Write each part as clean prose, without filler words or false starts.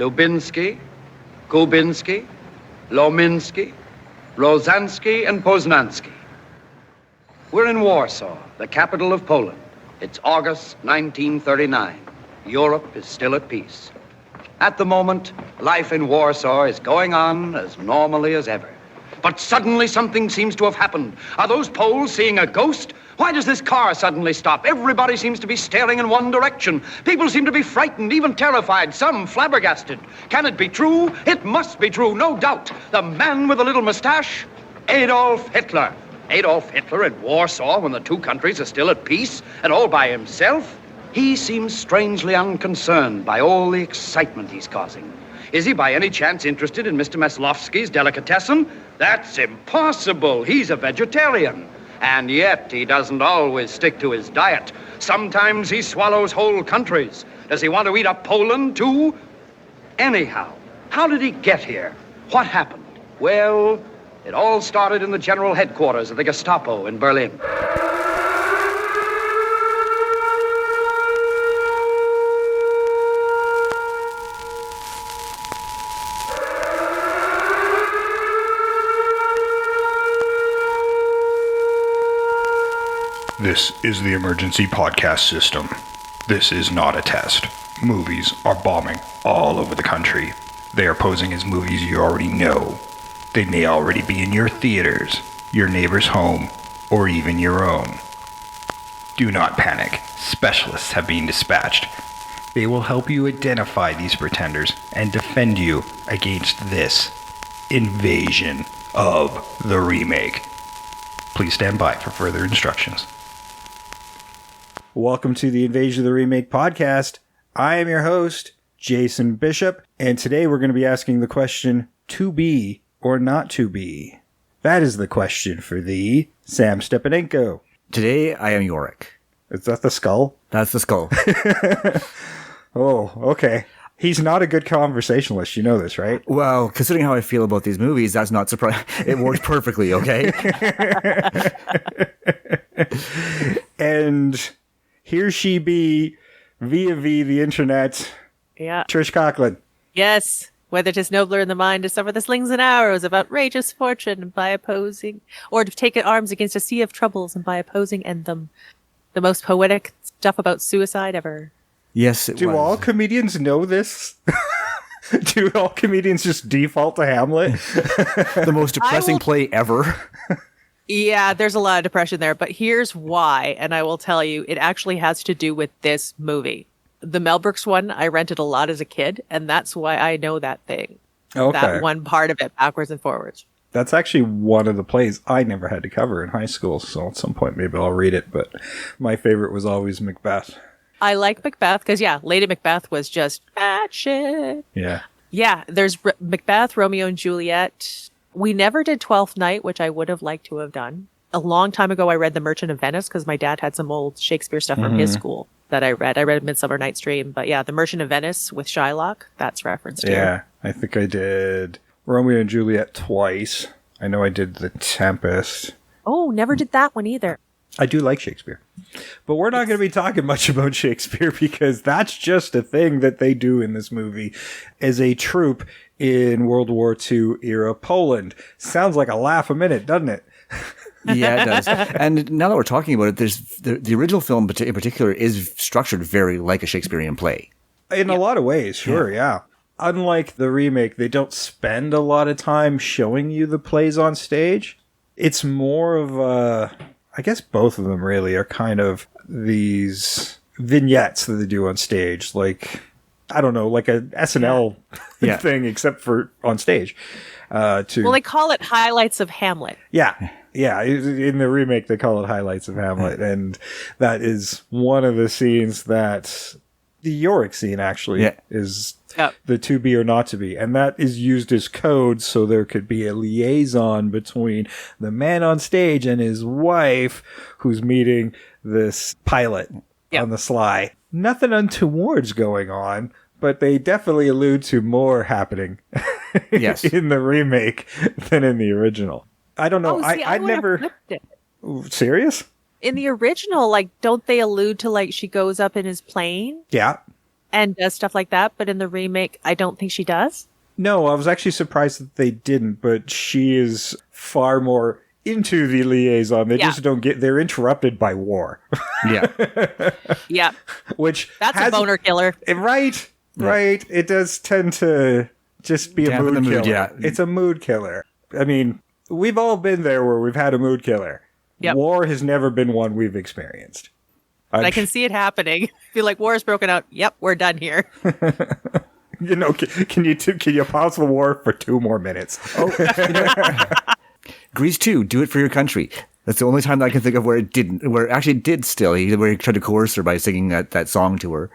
Lubinsky, Kubinsky, Lominsky, Rozansky, and Poznansky. We're in Warsaw, the capital of Poland. It's August 1939. Europe is still at peace. At the moment, life in Warsaw is going on as normally as ever. But suddenly something seems to have happened. Are those Poles seeing a ghost? Why does this car suddenly stop? Everybody seems to be staring in one direction. People seem to be frightened, even terrified, some flabbergasted. Can it be true? It must be true, no doubt. The man with the little mustache? Adolf Hitler. Adolf Hitler in Warsaw when the two countries are still at peace and all by himself? He seems strangely unconcerned by all the excitement he's causing. Is he by any chance interested in Mr. Maslovsky's delicatessen? That's impossible. He's a vegetarian. And yet he doesn't always stick to his diet. Sometimes he swallows whole countries. Does he want to eat up Poland too? Anyhow, how did he get here? What happened? Well, it all started in the general headquarters of the Gestapo in Berlin. This is the emergency podcast system. This is not a test. Movies are bombing all over the country. They are posing as movies you already know. They may already be in your theaters, your neighbor's home, or even your own. Do not panic. Specialists have been dispatched. They will help you identify these pretenders and defend you against this invasion of the remake. Please stand by for further instructions. Welcome to the Invasion of the Remake podcast. I am your host, Jason Bishop, and today we're going to be asking the question, to be or not to be? That is the question for thee, Sam Stepanenko. Today, I am Yorick. Is that the skull? That's the skull. Oh, okay. He's not a good conversationalist, you know this, right? Well, considering how I feel about these movies, that's not surprising. It works perfectly, okay? And here she be, via the internet, Yeah. Trish Conklin. Yes. Whether 'tis nobler in the mind to suffer the slings and arrows of outrageous fortune by opposing, or to take at arms against a sea of troubles and by opposing end them. The most poetic stuff about suicide ever. Yes, it Do was. all comedians know this? Do all comedians just default to Hamlet? The most depressing play ever. Yeah, there's a lot of depression there, but here's why, and I will tell you, it actually has to do with this movie. The Mel Brooks one, I rented a lot as a kid, and that's why I know that thing. Okay. That one part of it, backwards and forwards. That's actually one of the plays I never had to cover in high school, so at some point maybe I'll read it, but my favorite was always Macbeth. I like Macbeth, because Lady Macbeth was just bad shit. Yeah. Yeah, there's Macbeth, Romeo and Juliet. We never did Twelfth Night, which I would have liked to have done. A long time ago, I read The Merchant of Venice because my dad had some old Shakespeare stuff from his school that I read. I read Midsummer Night's Dream. But yeah, The Merchant of Venice with Shylock, that's referenced here. Yeah, I think I did Romeo and Juliet twice. I know I did The Tempest. Oh, never did that one either. I do like Shakespeare. But we're not going to be talking much about Shakespeare because that's just a thing that they do in this movie as a troupe in World War II era Poland. Sounds like a laugh a minute, doesn't it? Yeah, it does. And now that we're talking about it, there's the original film in particular is structured very like a Shakespearean play. In a lot of ways, sure, yeah. Unlike the remake, they don't spend a lot of time showing you the plays on stage. It's more of a... I guess both of them really are kind of these vignettes that they do on stage. Like, I don't know, like a SNL thing, except for on stage. Well, they call it Highlights of Hamlet. Yeah. Yeah. In the remake, they call it Highlights of Hamlet. And that is one of the scenes that the Yorick scene actually is the to be or not to be. And that is used as code so there could be a liaison between the man on stage and his wife who's meeting this pilot on the sly. Nothing untoward's going on, but they definitely allude to more happening in the remake than in the original. I don't know. I never... Serious? In the original, like, don't they allude to, like, she goes up in his plane? Yeah. and does stuff like that. But in the remake, I don't think she does. No, I was actually surprised that they didn't, but she is far more into the liaison. They just don't they're interrupted by war. Yeah. Yeah. Which That's a boner killer. Right. Right. It does tend to just be a mood killer. Yeah. It's a mood killer. I mean, we've all been there where we've had a mood killer. Yep. War has never been one we've experienced. I can see it happening. Feel like war is broken out. Yep, we're done here. You know, can you pause the war for 2 more minutes? Oh, Grease 2, do it for your country. That's the only time that I can think of where it didn't, where it actually did still. Where he tried to coerce her by singing that song to her.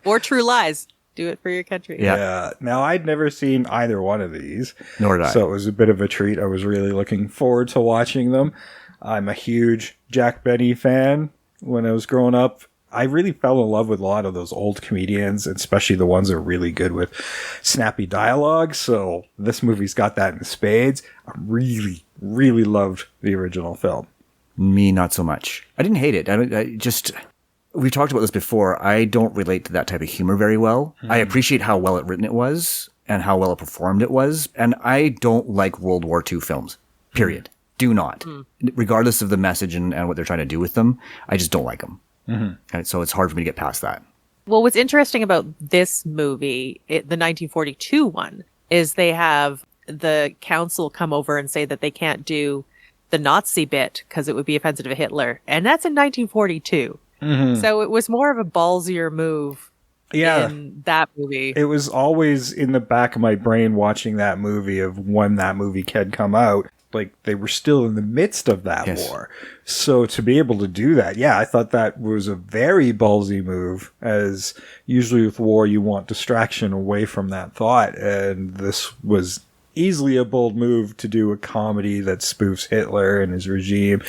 Or True Lies. Do it for your country. Yeah. Now, I'd never seen either one of these. Nor did I. So it was a bit of a treat. I was really looking forward to watching them. I'm a huge Jack Benny fan. When I was growing up, I really fell in love with a lot of those old comedians, especially the ones that are really good with snappy dialogue. So this movie's got that in spades. I really, really loved the original film. Me, not so much. I didn't hate it. We've talked about this before. I don't relate to that type of humor very well. I appreciate how well written it was and how well it performed it was. And I don't like World War II films, period. Do not. Regardless of the message and what they're trying to do with them, I just don't like them. And so it's hard for me to get past that. Well, what's interesting about this movie, the 1942 one, is they have the council come over and say that they can't do the Nazi bit because it would be offensive to Hitler. And that's in 1942. So it was more of a ballsier move in that movie. It was always in the back of my brain watching that movie of when that movie had come out. Like, they were still in the midst of that war. So to be able to do that, I thought that was a very ballsy move, as usually with war, you want distraction away from that thought. And this was easily a bold move to do a comedy that spoofs Hitler and his regime.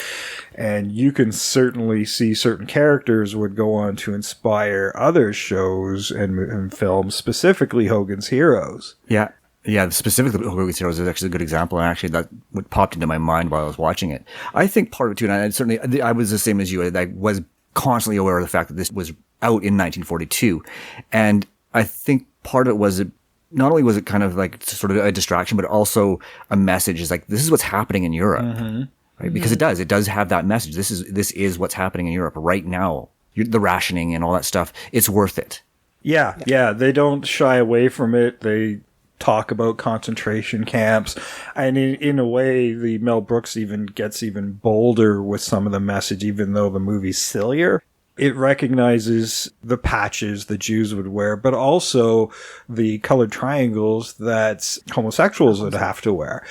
And you can certainly see certain characters would go on to inspire other shows and films, specifically Hogan's Heroes. Yeah. Yeah, specifically Hogan's Heroes is actually a good example, and actually that what popped into my mind while I was watching it. I think part of it too, and I was the same as you. I was constantly aware of the fact that this was out in 1942, and I think part of it was not only was it kind of like sort of a distraction, but also a message. Is like, this is what's happening in Europe, right? Because it does have that message. This is what's happening in Europe right now. The rationing and all that stuff. It's worth it. Yeah. They don't shy away from it. They talk about concentration camps, and in a way the Mel Brooks even gets even bolder with some of the message, even though the movie's sillier. It recognizes the patches the Jews would wear, but also the colored triangles that homosexuals would have to wear.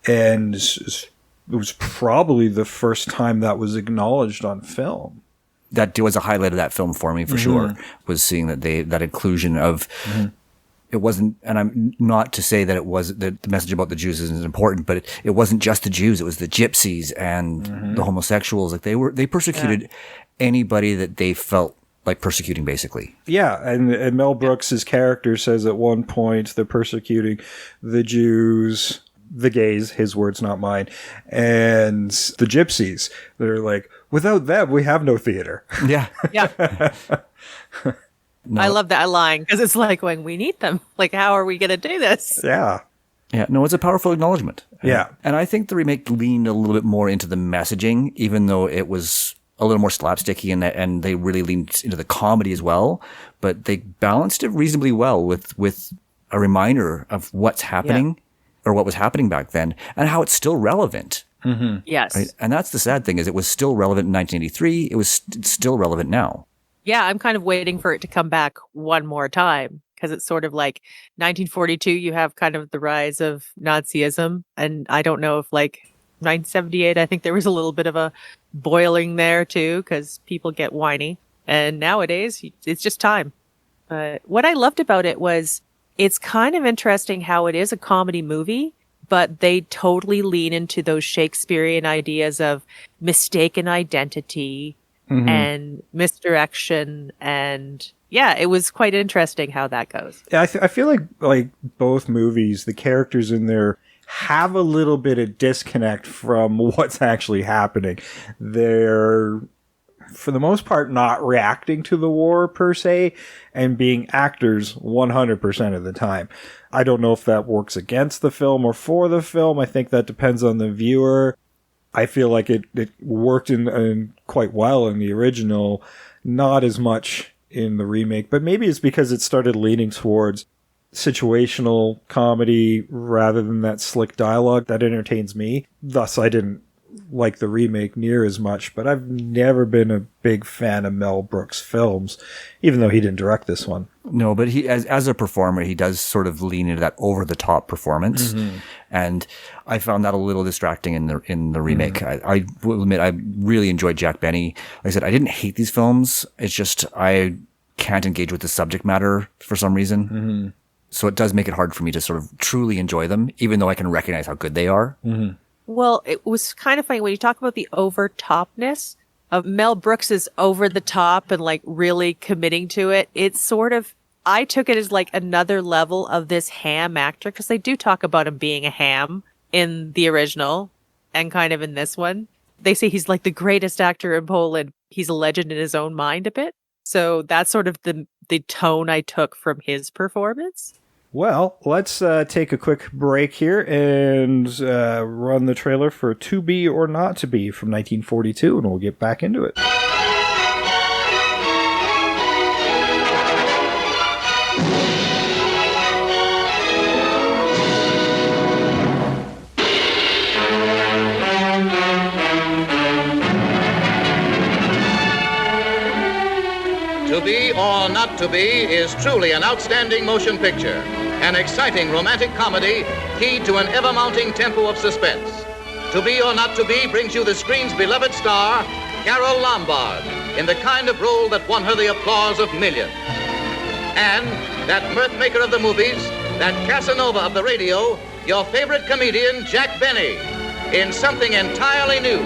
And it was probably the first time that was acknowledged on film. That was a highlight of that film for me, for sure, was seeing that inclusion of it wasn't, and I'm not to say that it was that the message about the Jews isn't important, but it wasn't just the Jews; it was the gypsies and the homosexuals. Like they persecuted anybody that they felt like persecuting, basically. Yeah, and Mel Brooks's character says at one point they're persecuting the Jews, the gays, his words, not mine, and the gypsies. They're like, without them, we have no theater. Yeah. No. I love that line because it's like going, we need them. Like, how are we going to do this? Yeah. No, it's a powerful acknowledgement. Yeah. And I think the remake leaned a little bit more into the messaging, even though it was a little more slapsticky and they really leaned into the comedy as well. But they balanced it reasonably well with a reminder of what's happening or what was happening back then and how it's still relevant. Yes. Right? And that's the sad thing, is it was still relevant in 1983. It's still relevant now. Yeah, I'm kind of waiting for it to come back one more time, because it's sort of like 1942, you have kind of the rise of Nazism. And I don't know if 1978, I think there was a little bit of a boiling there too, because people get whiny. And nowadays, it's just time. But what I loved about it was it's kind of interesting how it is a comedy movie, but they totally lean into those Shakespearean ideas of mistaken identity, and misdirection, and it was quite interesting how that goes. I feel like both movies, the characters in there have a little bit of disconnect from what's actually happening. They're for the most part, not reacting to the war per se and being actors 100% of the time. I don't know if that works against the film or for the film. I think that depends on the viewer. I feel like it worked in quite well in the original, not as much in the remake, but maybe it's because it started leaning towards situational comedy rather than that slick dialogue that entertains me. Thus, I didn't like the remake near as much, but I've never been a big fan of Mel Brooks' films, even though he didn't direct this one. No, but he, as a performer, he does sort of lean into that over-the-top performance, and I found that a little distracting in the remake. I will admit, I really enjoyed Jack Benny. Like I said, I didn't hate these films. It's just I can't engage with the subject matter for some reason. So it does make it hard for me to sort of truly enjoy them, even though I can recognize how good they are. Well, it was kind of funny when you talk about the over-topness of Mel Brooks is over the top and like really committing to it. It's sort of, I took it as like another level of this ham actor, because they do talk about him being a ham in the original and kind of in this one. They say he's like the greatest actor in Poland. He's a legend in his own mind a bit. So that's sort of the tone I took from his performance. Well, let's take a quick break here and run the trailer for To Be or Not to Be from 1942, and we'll get back into it. To Be or Not to Be is truly an outstanding motion picture, an exciting romantic comedy keyed to an ever-mounting tempo of suspense. To Be or Not to Be brings you the screen's beloved star, Carole Lombard, in the kind of role that won her the applause of millions. And that mirth maker of the movies, that Casanova of the radio, your favorite comedian, Jack Benny, in something entirely new,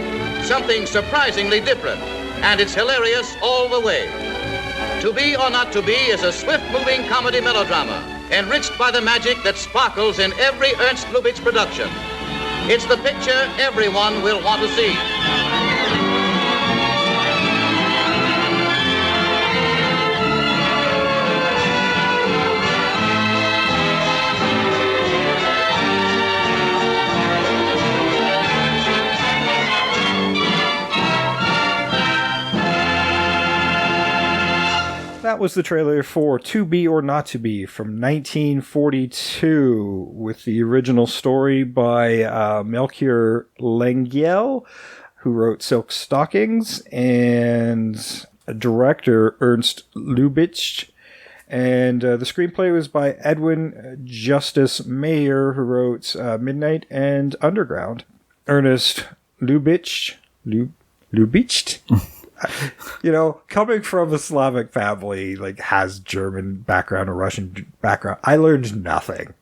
something surprisingly different, and it's hilarious all the way. To Be or Not to Be is a swift-moving comedy melodrama, enriched by the magic that sparkles in every Ernst Lubitsch production. It's the picture everyone will want to see. That was the trailer for To Be or Not to Be from 1942, with the original story by Melchior Lengyel, who wrote Silk Stockings, and director Ernst Lubitsch. And the screenplay was by Edwin Justice Mayer, who wrote Midnight and Underground. Ernest Lubitsch. You know, coming from a Slavic family, like, has German background or Russian background, I learned nothing.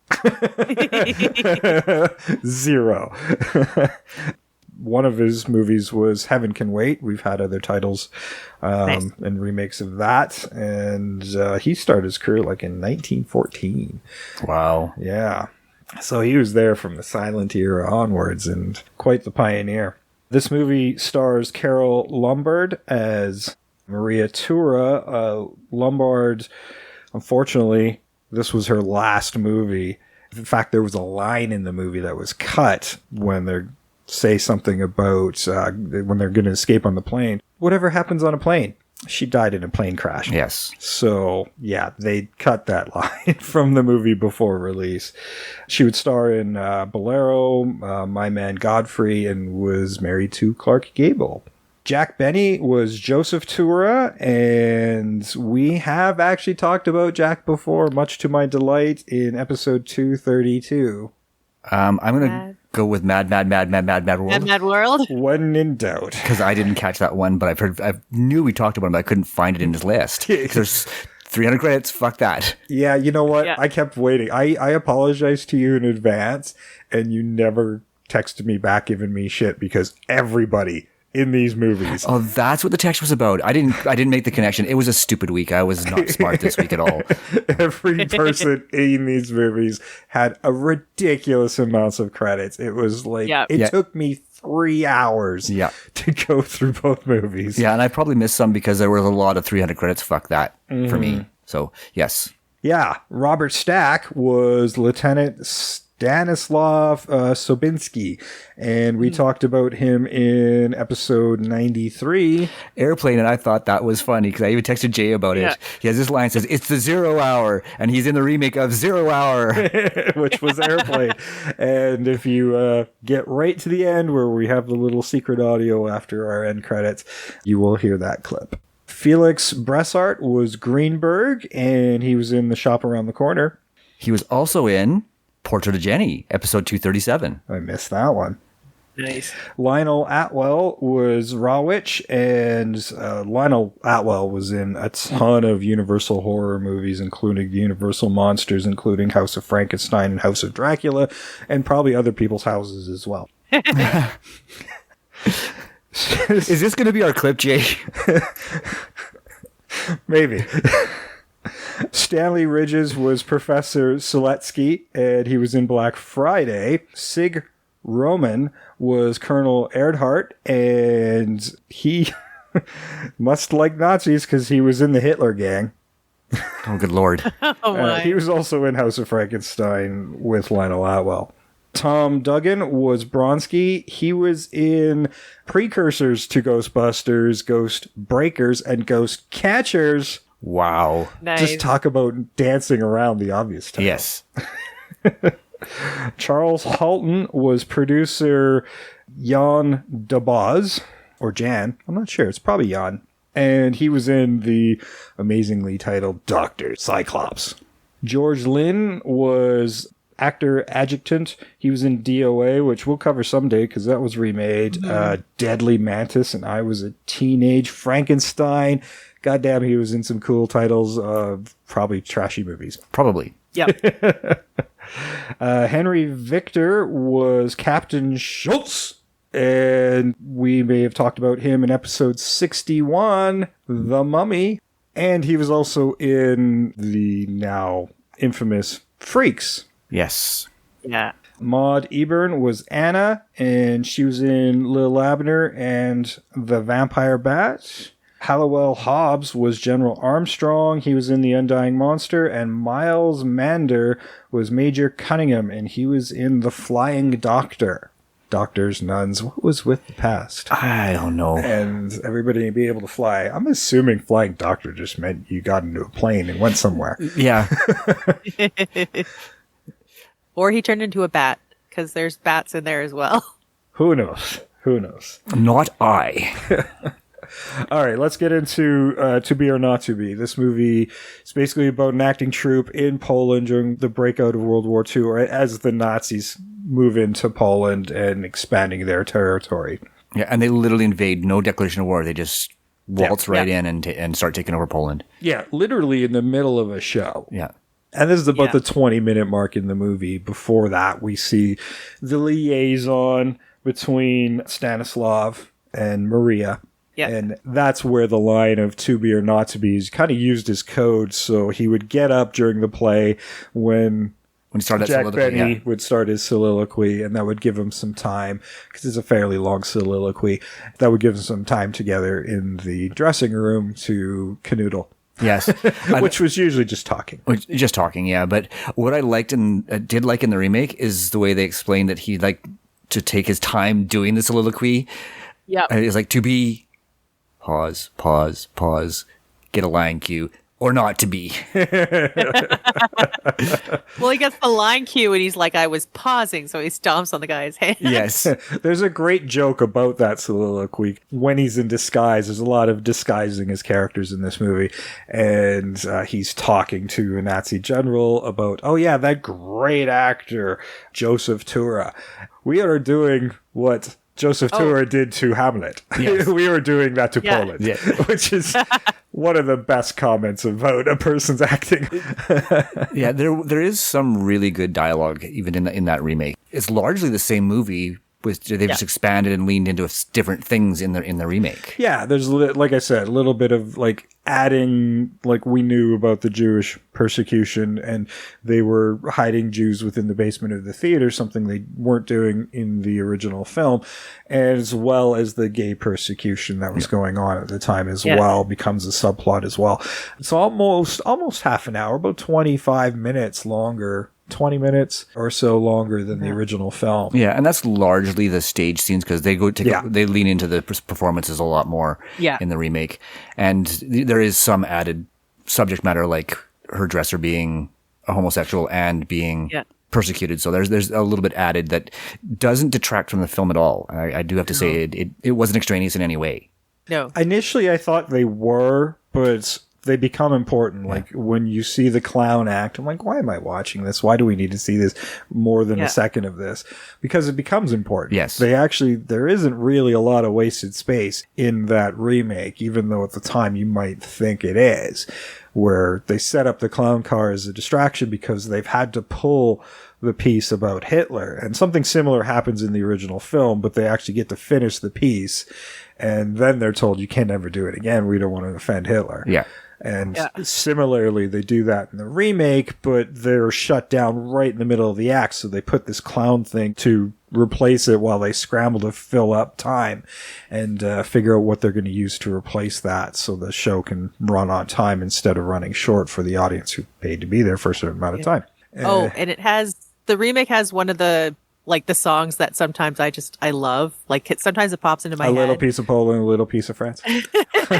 Zero. One of his movies was Heaven Can Wait. We've had other titles Nice. and remakes of that. And he started his career like in 1914. Wow. Yeah. So he was there from the silent era onwards and quite the pioneer. This movie stars Carole Lombard as Maria Tura. Lombard, unfortunately, this was her last movie. In fact, there was a line in the movie that was cut when they say something about when they're going to escape on the plane. Whatever happens on a plane? She died in a plane crash. Yes. So, yeah, they cut that line from the movie before release. She would star in Bolero, My Man Godfrey, and was married to Clark Gable. Jack Benny was Joseph Tura, and we have actually talked about Jack before, much to my delight, in episode 232. I'm going to go with Mad World. Mad World? When in doubt. Because I didn't catch that one, but I knew we talked about him, but I couldn't find it in his list. 'Cause there's 300 credits. Fuck that. Yeah, you know what? Yeah. I kept waiting. I apologized to you in advance, and you never texted me back giving me shit because everybody in these movies. Oh, that's what the text was about. I didn't make the connection. It was a stupid week. I was not smart this week at all. Every person in these movies had a ridiculous amounts of credits. It was like, Yeah. it took me 3 hours to go through both movies. Yeah, and I probably missed some because there was a lot of 300 credits. Fuck that for me. So, yes. Yeah, Robert Stack was Lieutenant Stanislav Sobinsky, and we talked about him in episode 93. Airplane, and I thought that was funny because I even texted Jay about it. He has this line says, "It's the 0 hour," and he's in the remake of 0 Hour, which was Airplane. And if you get right to the end where we have the little secret audio after our end credits, you will hear that clip. Felix Bressart was Greenberg, and he was in The Shop Around the Corner. He was also in Portrait of Jenny, episode 237. I missed that one. Nice. Lionel Atwell was Rawitch, and Lionel Atwell was in a ton of Universal horror movies, including Universal Monsters, including House of Frankenstein and House of Dracula, and probably other people's houses as well. Is this going to be our clip, Jay? Maybe. Stanley Ridges was Professor Seletsky, and he was in Black Friday. Sig Roman was Colonel Erdhart, and he must like Nazis because he was in the Hitler Gang. Oh, good Lord. He was also in House of Frankenstein with Lionel Atwell. Tom Duggan was Bronsky. He was in precursors to Ghostbusters, Ghost Breakers, and Ghost Catchers. Wow. Nice. Just talk about dancing around the obvious title. Yes. Charles Halton was producer Jan DeBoz, or Jan. I'm not sure. It's probably Jan. And he was in the amazingly titled Dr. Cyclops. George Lynn was actor adjutant. He was in DOA, which we'll cover someday because that was remade. Deadly Mantis, and I Was a Teenage Frankenstein. Goddamn, he was in some cool titles of probably trashy movies. Probably. Yep. Henry Victor was Captain Schultz, and we may have talked about him in episode 61, The Mummy, and he was also in the now infamous Freaks. Yes. Yeah. Maud Eburn was Anna, and she was in Lil Abner and The Vampire Bat. Hallowell Hobbs was General Armstrong. He was in The Undying Monster. And Miles Mander was Major Cunningham, and he was in The Flying Doctor. Doctors, nuns, what was with the past? I don't know. And everybody be able to fly. I'm assuming Flying Doctor just meant you got into a plane and went somewhere. Yeah. Or he turned into a bat, because there's bats in there as well. Who knows? Who knows? Not I. All right, let's get into To Be or Not to Be. This movie is basically about an acting troupe in Poland during the breakout of World War II, or as the Nazis move into Poland and expanding their territory. Yeah, and they literally invade, no declaration of war. They just waltz right in and start taking over Poland. Yeah, literally in the middle of a show. Yeah. And this is about the 20-minute mark in the movie. Before that, we see the liaison between Stanislav and Maria. Yeah. And that's where the line of To Be or Not to Be is kind of used as code. So he would get up during the play when he started Jack Benny would start his soliloquy, and that would give him some time, because it's a fairly long soliloquy. That would give him some time together in the dressing room to canoodle. Yes. Which was usually just talking. Just talking, yeah. But what I liked and did like in the remake is the way they explained that he liked to take his time doing the soliloquy. Yeah. It's like to be, pause, get a line cue, or not to be. Well, he gets the line cue and he's like, I was pausing, so he stomps on the guy's hand. Yes. There's a great joke about that soliloquy. When he's in disguise, there's a lot of disguising his characters in this movie. And he's talking to a Nazi general about, oh yeah, that great actor, Joseph Tura. We are doing what Joseph Tura did to Hamlet. Yes. We were doing that to Poland, which is one of the best comments about a person's acting. Yeah, there is some really good dialogue even in that remake. It's largely the same movie, they've just expanded and leaned into different things in the remake. Yeah, there's, like I said, a little bit of like adding, like we knew about the Jewish persecution and they were hiding Jews within the basement of the theater, something they weren't doing in the original film, as well as the gay persecution that was going on at the time as well becomes a subplot as well. It's almost half an hour, about 25 minutes longer. 20 minutes or so longer than the original film. Yeah, and that's largely the stage scenes because they they lean into the performances a lot more in the remake. And there is some added subject matter like her dresser being a homosexual and being persecuted. So there's a little bit added that doesn't detract from the film at all. I do have to say it wasn't extraneous in any way. No. Initially I thought they were, but they become important. Like when you see the clown act, I'm like, why am I watching this? Why do we need to see this more than a second of this? Because it becomes important. Yes. There isn't really a lot of wasted space in that remake, even though at the time you might think it is, where they set up the clown car as a distraction because they've had to pull the piece about Hitler. And something similar happens in the original film, but they actually get to finish the piece. And then they're told, you can never do it again. We don't want to offend Hitler. Yeah. And similarly, they do that in the remake, but they're shut down right in the middle of the act. So they put this clown thing to replace it while they scramble to fill up time and figure out what they're going to use to replace that so the show can run on time instead of running short for the audience who paid to be there for a certain amount of time. And the remake has one of the songs that sometimes I love. Like sometimes it pops into my head. A little piece of Poland, a little piece of France.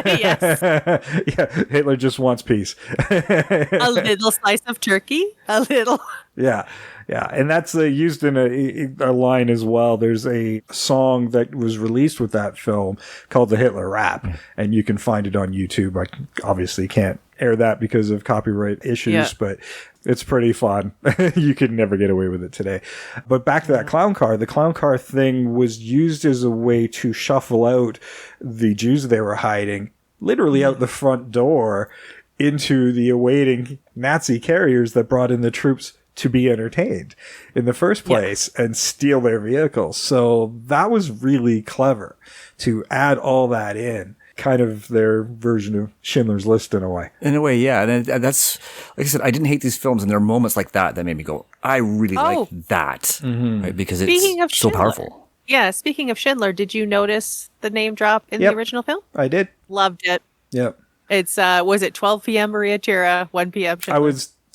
Yes. Yeah, Hitler just wants peace. A little slice of turkey. A little. Yeah. Yeah, and that's used in a line as well. There's a song that was released with that film called the Hitler Rap, and you can find it on YouTube. I obviously can't air that because of copyright issues, but it's pretty fun. You could never get away with it today. But back to that clown car, the clown car thing was used as a way to shuffle out the Jews they were hiding, literally out the front door into the awaiting Nazi carriers that brought in the troops to be entertained in the first place and steal their vehicles. So that was really clever to add all that in. Kind of their version of Schindler's List in a way. In a way, yeah. And that's, like I said, I didn't hate these films, and there are moments like that made me go, I really like that. Right? Because it's so powerful. Yeah, speaking of Schindler, did you notice the name drop in the original film? I did. Loved it. Yep. It's, was it 12 p.m. Maria Tira, 1 p.m. Schindler?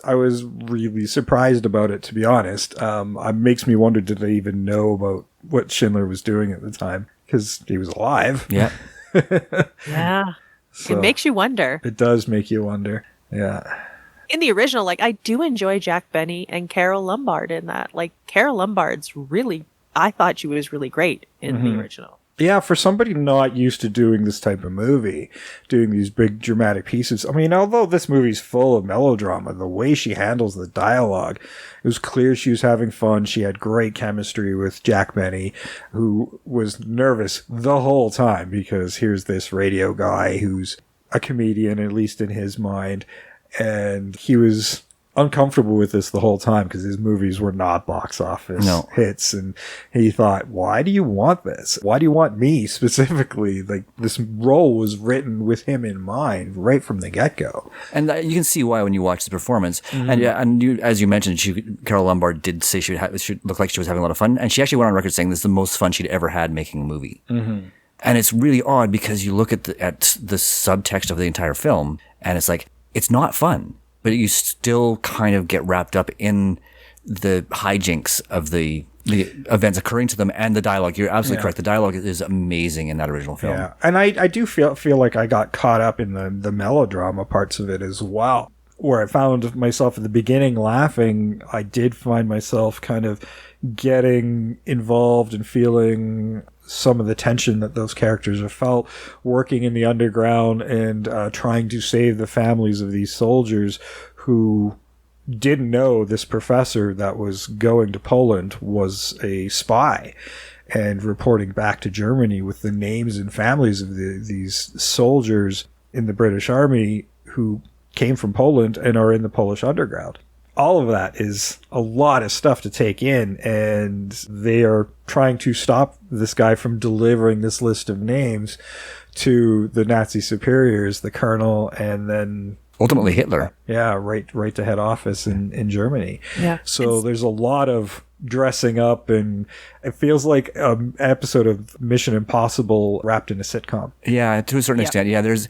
I was really surprised about it, to be honest. It makes me wonder, did they even know about what Schindler was doing at the time? Because he was alive. Yeah. Yeah. So it makes you wonder. It does make you wonder. Yeah. In the original, I do enjoy Jack Benny and Carol Lombard in that. Carol Lombard's really, I thought she was really great in the original. Yeah, for somebody not used to doing this type of movie, doing these big dramatic pieces. I mean, although this movie's full of melodrama, the way she handles the dialogue, it was clear she was having fun. She had great chemistry with Jack Benny, who was nervous the whole time because here's this radio guy who's a comedian, at least in his mind, and he was uncomfortable with this the whole time because his movies were not box office hits, and he thought, why do you want this? Why do you want me specifically? This role was written with him in mind right from the get-go. And you can see why when you watch the performance. And you, as you mentioned, Carol Lombard did say she looked like she was having a lot of fun, and she actually went on record saying this is the most fun she'd ever had making a movie. And it's really odd because you look at the subtext of the entire film, and it's like, it's not fun. But you still kind of get wrapped up in the hijinks of the events occurring to them and the dialogue. You're absolutely correct. The dialogue is amazing in that original film. Yeah, and I do feel like I got caught up in the melodrama parts of it as well. Where I found myself at the beginning laughing, I did find myself kind of getting involved and feeling some of the tension that those characters have felt working in the underground and trying to save the families of these soldiers who didn't know this professor that was going to Poland was a spy and reporting back to Germany with the names and families of these soldiers in the British Army who came from Poland and are in the Polish underground. all of that is a lot of stuff to take in, and they are trying to stop this guy from delivering this list of names to the Nazi superiors, the colonel, and then ultimately Hitler. Yeah, right to head office in Germany. Yeah. So there's a lot of dressing up, and it feels like an episode of Mission Impossible wrapped in a sitcom. Yeah, to a certain extent. Yeah, there's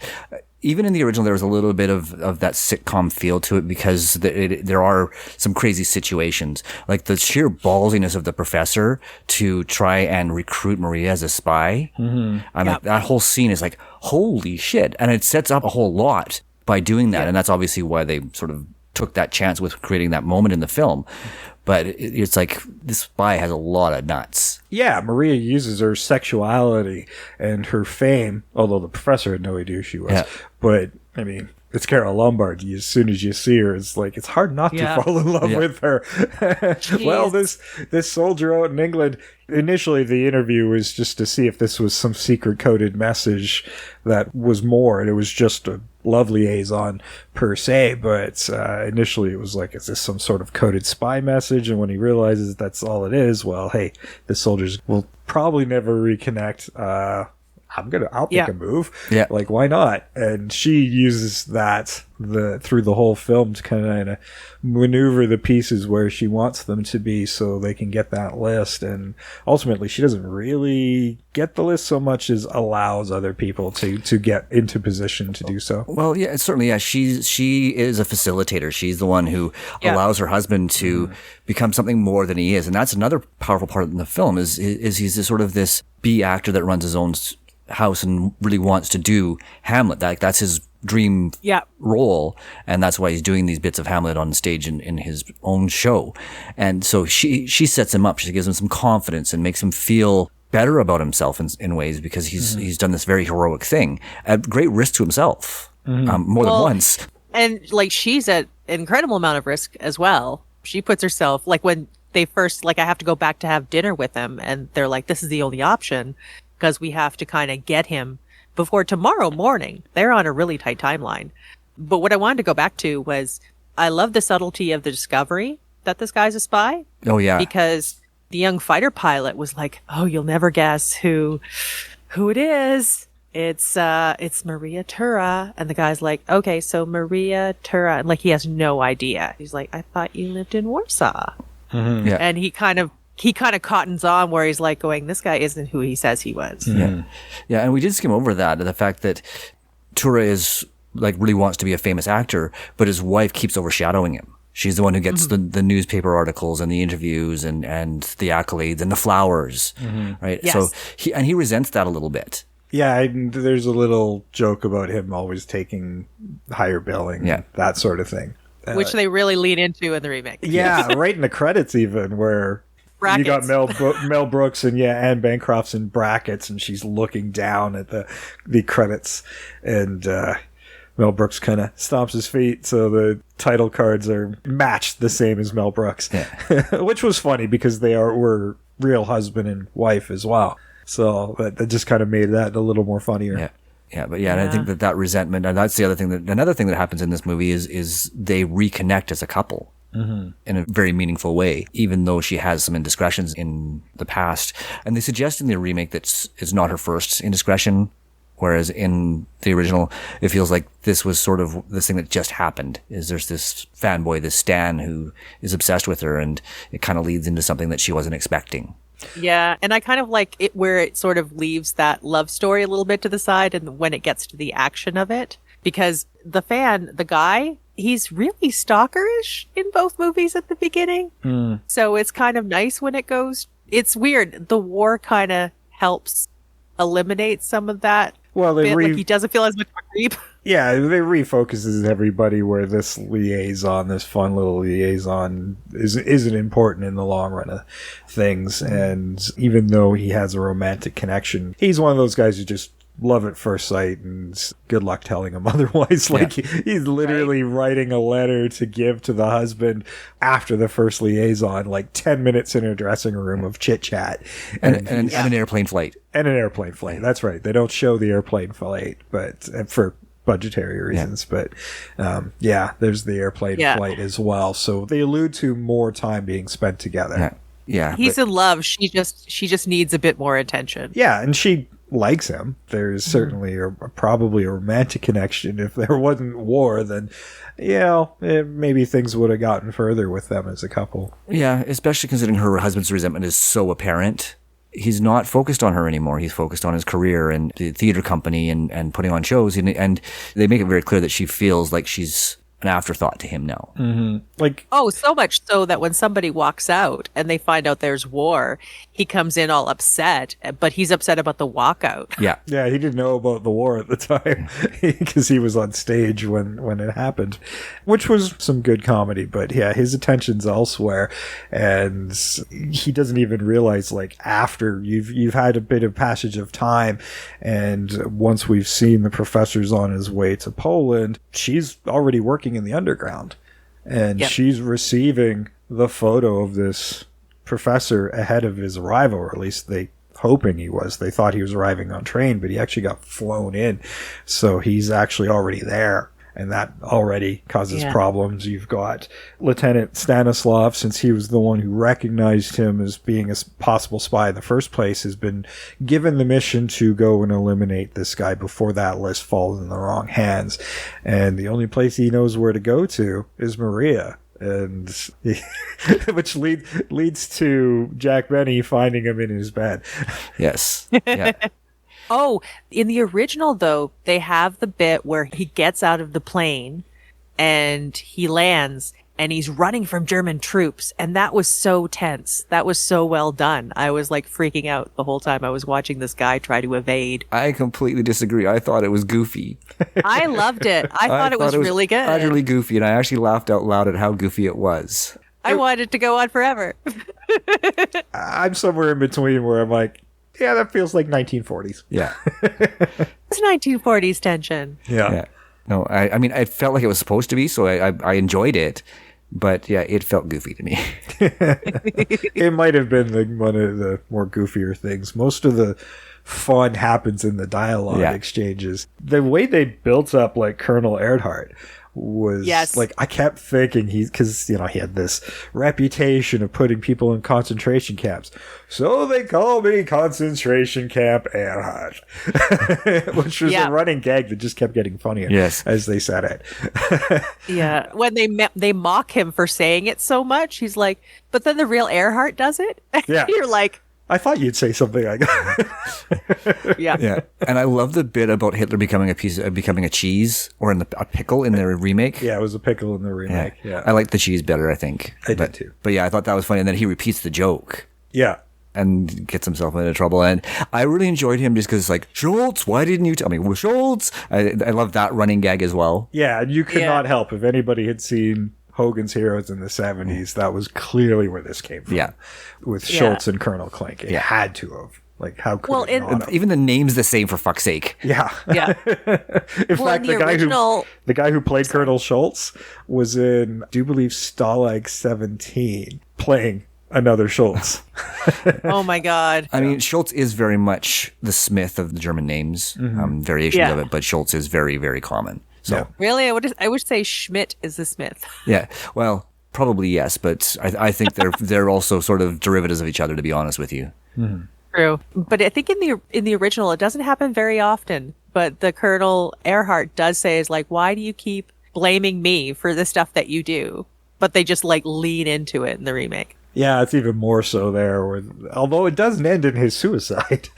even in the original, there was a little bit of that sitcom feel to it because there are some crazy situations. Like the sheer ballsiness of the professor to try and recruit Maria as a spy. Mm-hmm. Like, that whole scene is like, holy shit. And it sets up a whole lot by doing that. And that's obviously why they sort of took that chance with creating that moment in the film. But it's like this spy has a lot of nuts. Yeah, Maria uses her sexuality and her fame, although the professor had no idea who she was. Yeah. But, I mean, it's Carol Lombard. As soon as you see her, it's like, it's hard not to fall in love with her. Well, this soldier out in England, initially the interview was just to see if this was some secret coded message that was more, and it was just a love liaison per se, but initially it was like, is this some sort of coded spy message? And when he realizes that's all it is, well, hey, the soldiers will probably never reconnect. I'll make a move. Yeah. Like, why not? And she uses that through the whole film to kind of maneuver the pieces where she wants them to be so they can get that list. And ultimately, she doesn't really get the list so much as allows other people to get into position to do so. Well, yeah, certainly, yeah. She is a facilitator. She's the one who allows her husband to become something more than he is. And that's another powerful part in the film is he's this sort of this B actor that runs his own house and really wants to do Hamlet. That's his dream role, and that's why he's doing these bits of Hamlet on stage in his own show. And so she sets him up. She gives him some confidence and makes him feel better about himself in ways because he's done this very heroic thing at great risk to himself, more than once. And like she's at an incredible amount of risk as well. She puts herself, like when they first, like I have to go back to have dinner with him, and they're like, this is the only option, because we have to kind of get him before tomorrow morning. They're on a really tight timeline. But what I wanted to go back to was I love the subtlety of the discovery that this guy's a spy. Oh, yeah. Because the young fighter pilot was like, oh, you'll never guess who it is. It's Maria Tura. And the guy's like, okay, so Maria Tura. And like, he has no idea. He's like, I thought you lived in Warsaw. Mm-hmm. Yeah. And he kind of cottons on where he's like going, this guy isn't who he says he was. Mm-hmm. Yeah. And we did skim over that, the fact that Tura is like really wants to be a famous actor, but his wife keeps overshadowing him. She's the one who gets the newspaper articles and the interviews and the accolades and the flowers, right? Yes. So he resents that a little bit. Yeah, and there's a little joke about him always taking higher billing, that sort of thing. Which they really lean into in the remake. Yeah, right in the credits even, where brackets. You got Mel Brooks and Anne Bancroft's in brackets, and she's looking down at the credits, and Mel Brooks kind of stomps his feet, so the title cards are matched the same as Mel Brooks, which was funny because they were real husband and wife as well. So that just kind of made that a little more funnier. Yeah. Yeah, but and I think that resentment, and that's the other thing another thing that happens in this movie is they reconnect as a couple in a very meaningful way, even though she has some indiscretions in the past. And they suggest in the remake that it's not her first indiscretion, whereas in the original, it feels like this was sort of this thing that just happened. There's this fanboy, this Stan, who is obsessed with her, and it kind of leads into something that she wasn't expecting. Yeah, and I kind of like it where it sort of leaves that love story a little bit to the side and when it gets to the action of it. Because the guy, he's really stalkerish in both movies at the beginning. So it's kind of nice when it goes. It's weird. The war kind of helps eliminate some of that. Well, like he doesn't feel as much of a creep. Yeah, they refocuses everybody where this fun little liaison isn't important in the long run of things. And even though he has a romantic connection, he's one of those guys who just love at first sight, and good luck telling him otherwise. He's literally writing a letter to give to the husband after the first liaison, like 10 minutes in a dressing room of chit chat and an airplane flight. And an airplane flight. That's right. They don't show the airplane flight, but for budgetary reasons. But there's the airplane flight as well. So they allude to more time being spent together. Yeah. He's in love. She just needs a bit more attention. Yeah, and she likes him. There's certainly probably a romantic connection. If there wasn't war, then maybe things would have gotten further with them as a couple. Yeah, especially considering her husband's resentment is so apparent. He's not focused on her anymore. He's focused on his career and the theater company and putting on shows. And they make it very clear that she feels like she's an afterthought to him now. So much so that when somebody walks out and they find out there's war, he comes in all upset, but he's upset about the walkout. Yeah. Yeah, he didn't know about the war at the time because he was on stage when it happened, which was some good comedy. But yeah, his attention's elsewhere, and he doesn't even realize, like, after you've had a bit of passage of time, and once we've seen the professor's on his way to Poland, she's already working in the underground, and she's receiving the photo of this professor ahead of his arrival, or at least they thought he was arriving on train, but he actually got flown in, so he's actually already there, and that already causes problems. You've got Lieutenant Stanislav, since he was the one who recognized him as being a possible spy in the first place, has been given the mission to go and eliminate this guy before that list falls in the wrong hands, and the only place he knows where to go to is Maria. And which leads to Jack Benny finding him in his bed. Yes. Yeah. In the original, though, they have the bit where he gets out of the plane and he lands and he's running from German troops. And that was so tense. That was so well done. I was like freaking out the whole time I was watching this guy try to evade. I completely disagree. I thought it was goofy. I loved it. I thought it was really good. Utterly goofy. And I actually laughed out loud at how goofy it was. I wanted it to go on forever. I'm somewhere in between where I'm like, yeah, that feels like 1940s. Yeah. It's 1940s tension. Yeah. No, I mean, I felt like it was supposed to be, so I enjoyed it. But yeah, it felt goofy to me. It might have been one of the more goofier things. Most of the fun happens in the dialogue exchanges. The way they built up, like, Colonel Earhart was like, I kept thinking because he had this reputation of putting people in concentration camps, so they call me Concentration Camp Earhart, which was a running gag that just kept getting funnier as they said it. When they mock him for saying it so much, he's like, but then the real Earhart does it. You're like, I thought you'd say something like that. Yeah. And I love the bit about Hitler becoming a cheese or a pickle in the remake. Yeah, it was a pickle in the remake. Yeah. I like the cheese better, I think. I did too. But yeah, I thought that was funny. And then he repeats the joke. Yeah. And gets himself into trouble. And I really enjoyed him just because it's like, Schultz, why didn't you tell me? Well, Schultz. I love that running gag as well. Yeah, and you could not help if anybody had seen Hogan's Heroes in the 70s, that was clearly where this came from. Yeah. With Schultz and Colonel Klink. It had to have. Like, how could it not have? Even the name's the same, for fuck's sake. Yeah. Yeah. In fact, the guy who played Colonel Schultz was in, I do believe, Stalag 17, playing another Schultz. Oh my God. I mean, Schultz is very much the Smith of the German names, variations of it, but Schultz is very, very common. So really, I would say Schmidt is the Smith. Yeah, well, probably yes, but I think they're also sort of derivatives of each other, to be honest with you. Mm-hmm. True, but I think in the original, it doesn't happen very often. But the Colonel Earhart does say, is like, why do you keep blaming me for the stuff that you do? But they just like lean into it in the remake. Yeah, it's even more so there. Although it doesn't end in his suicide.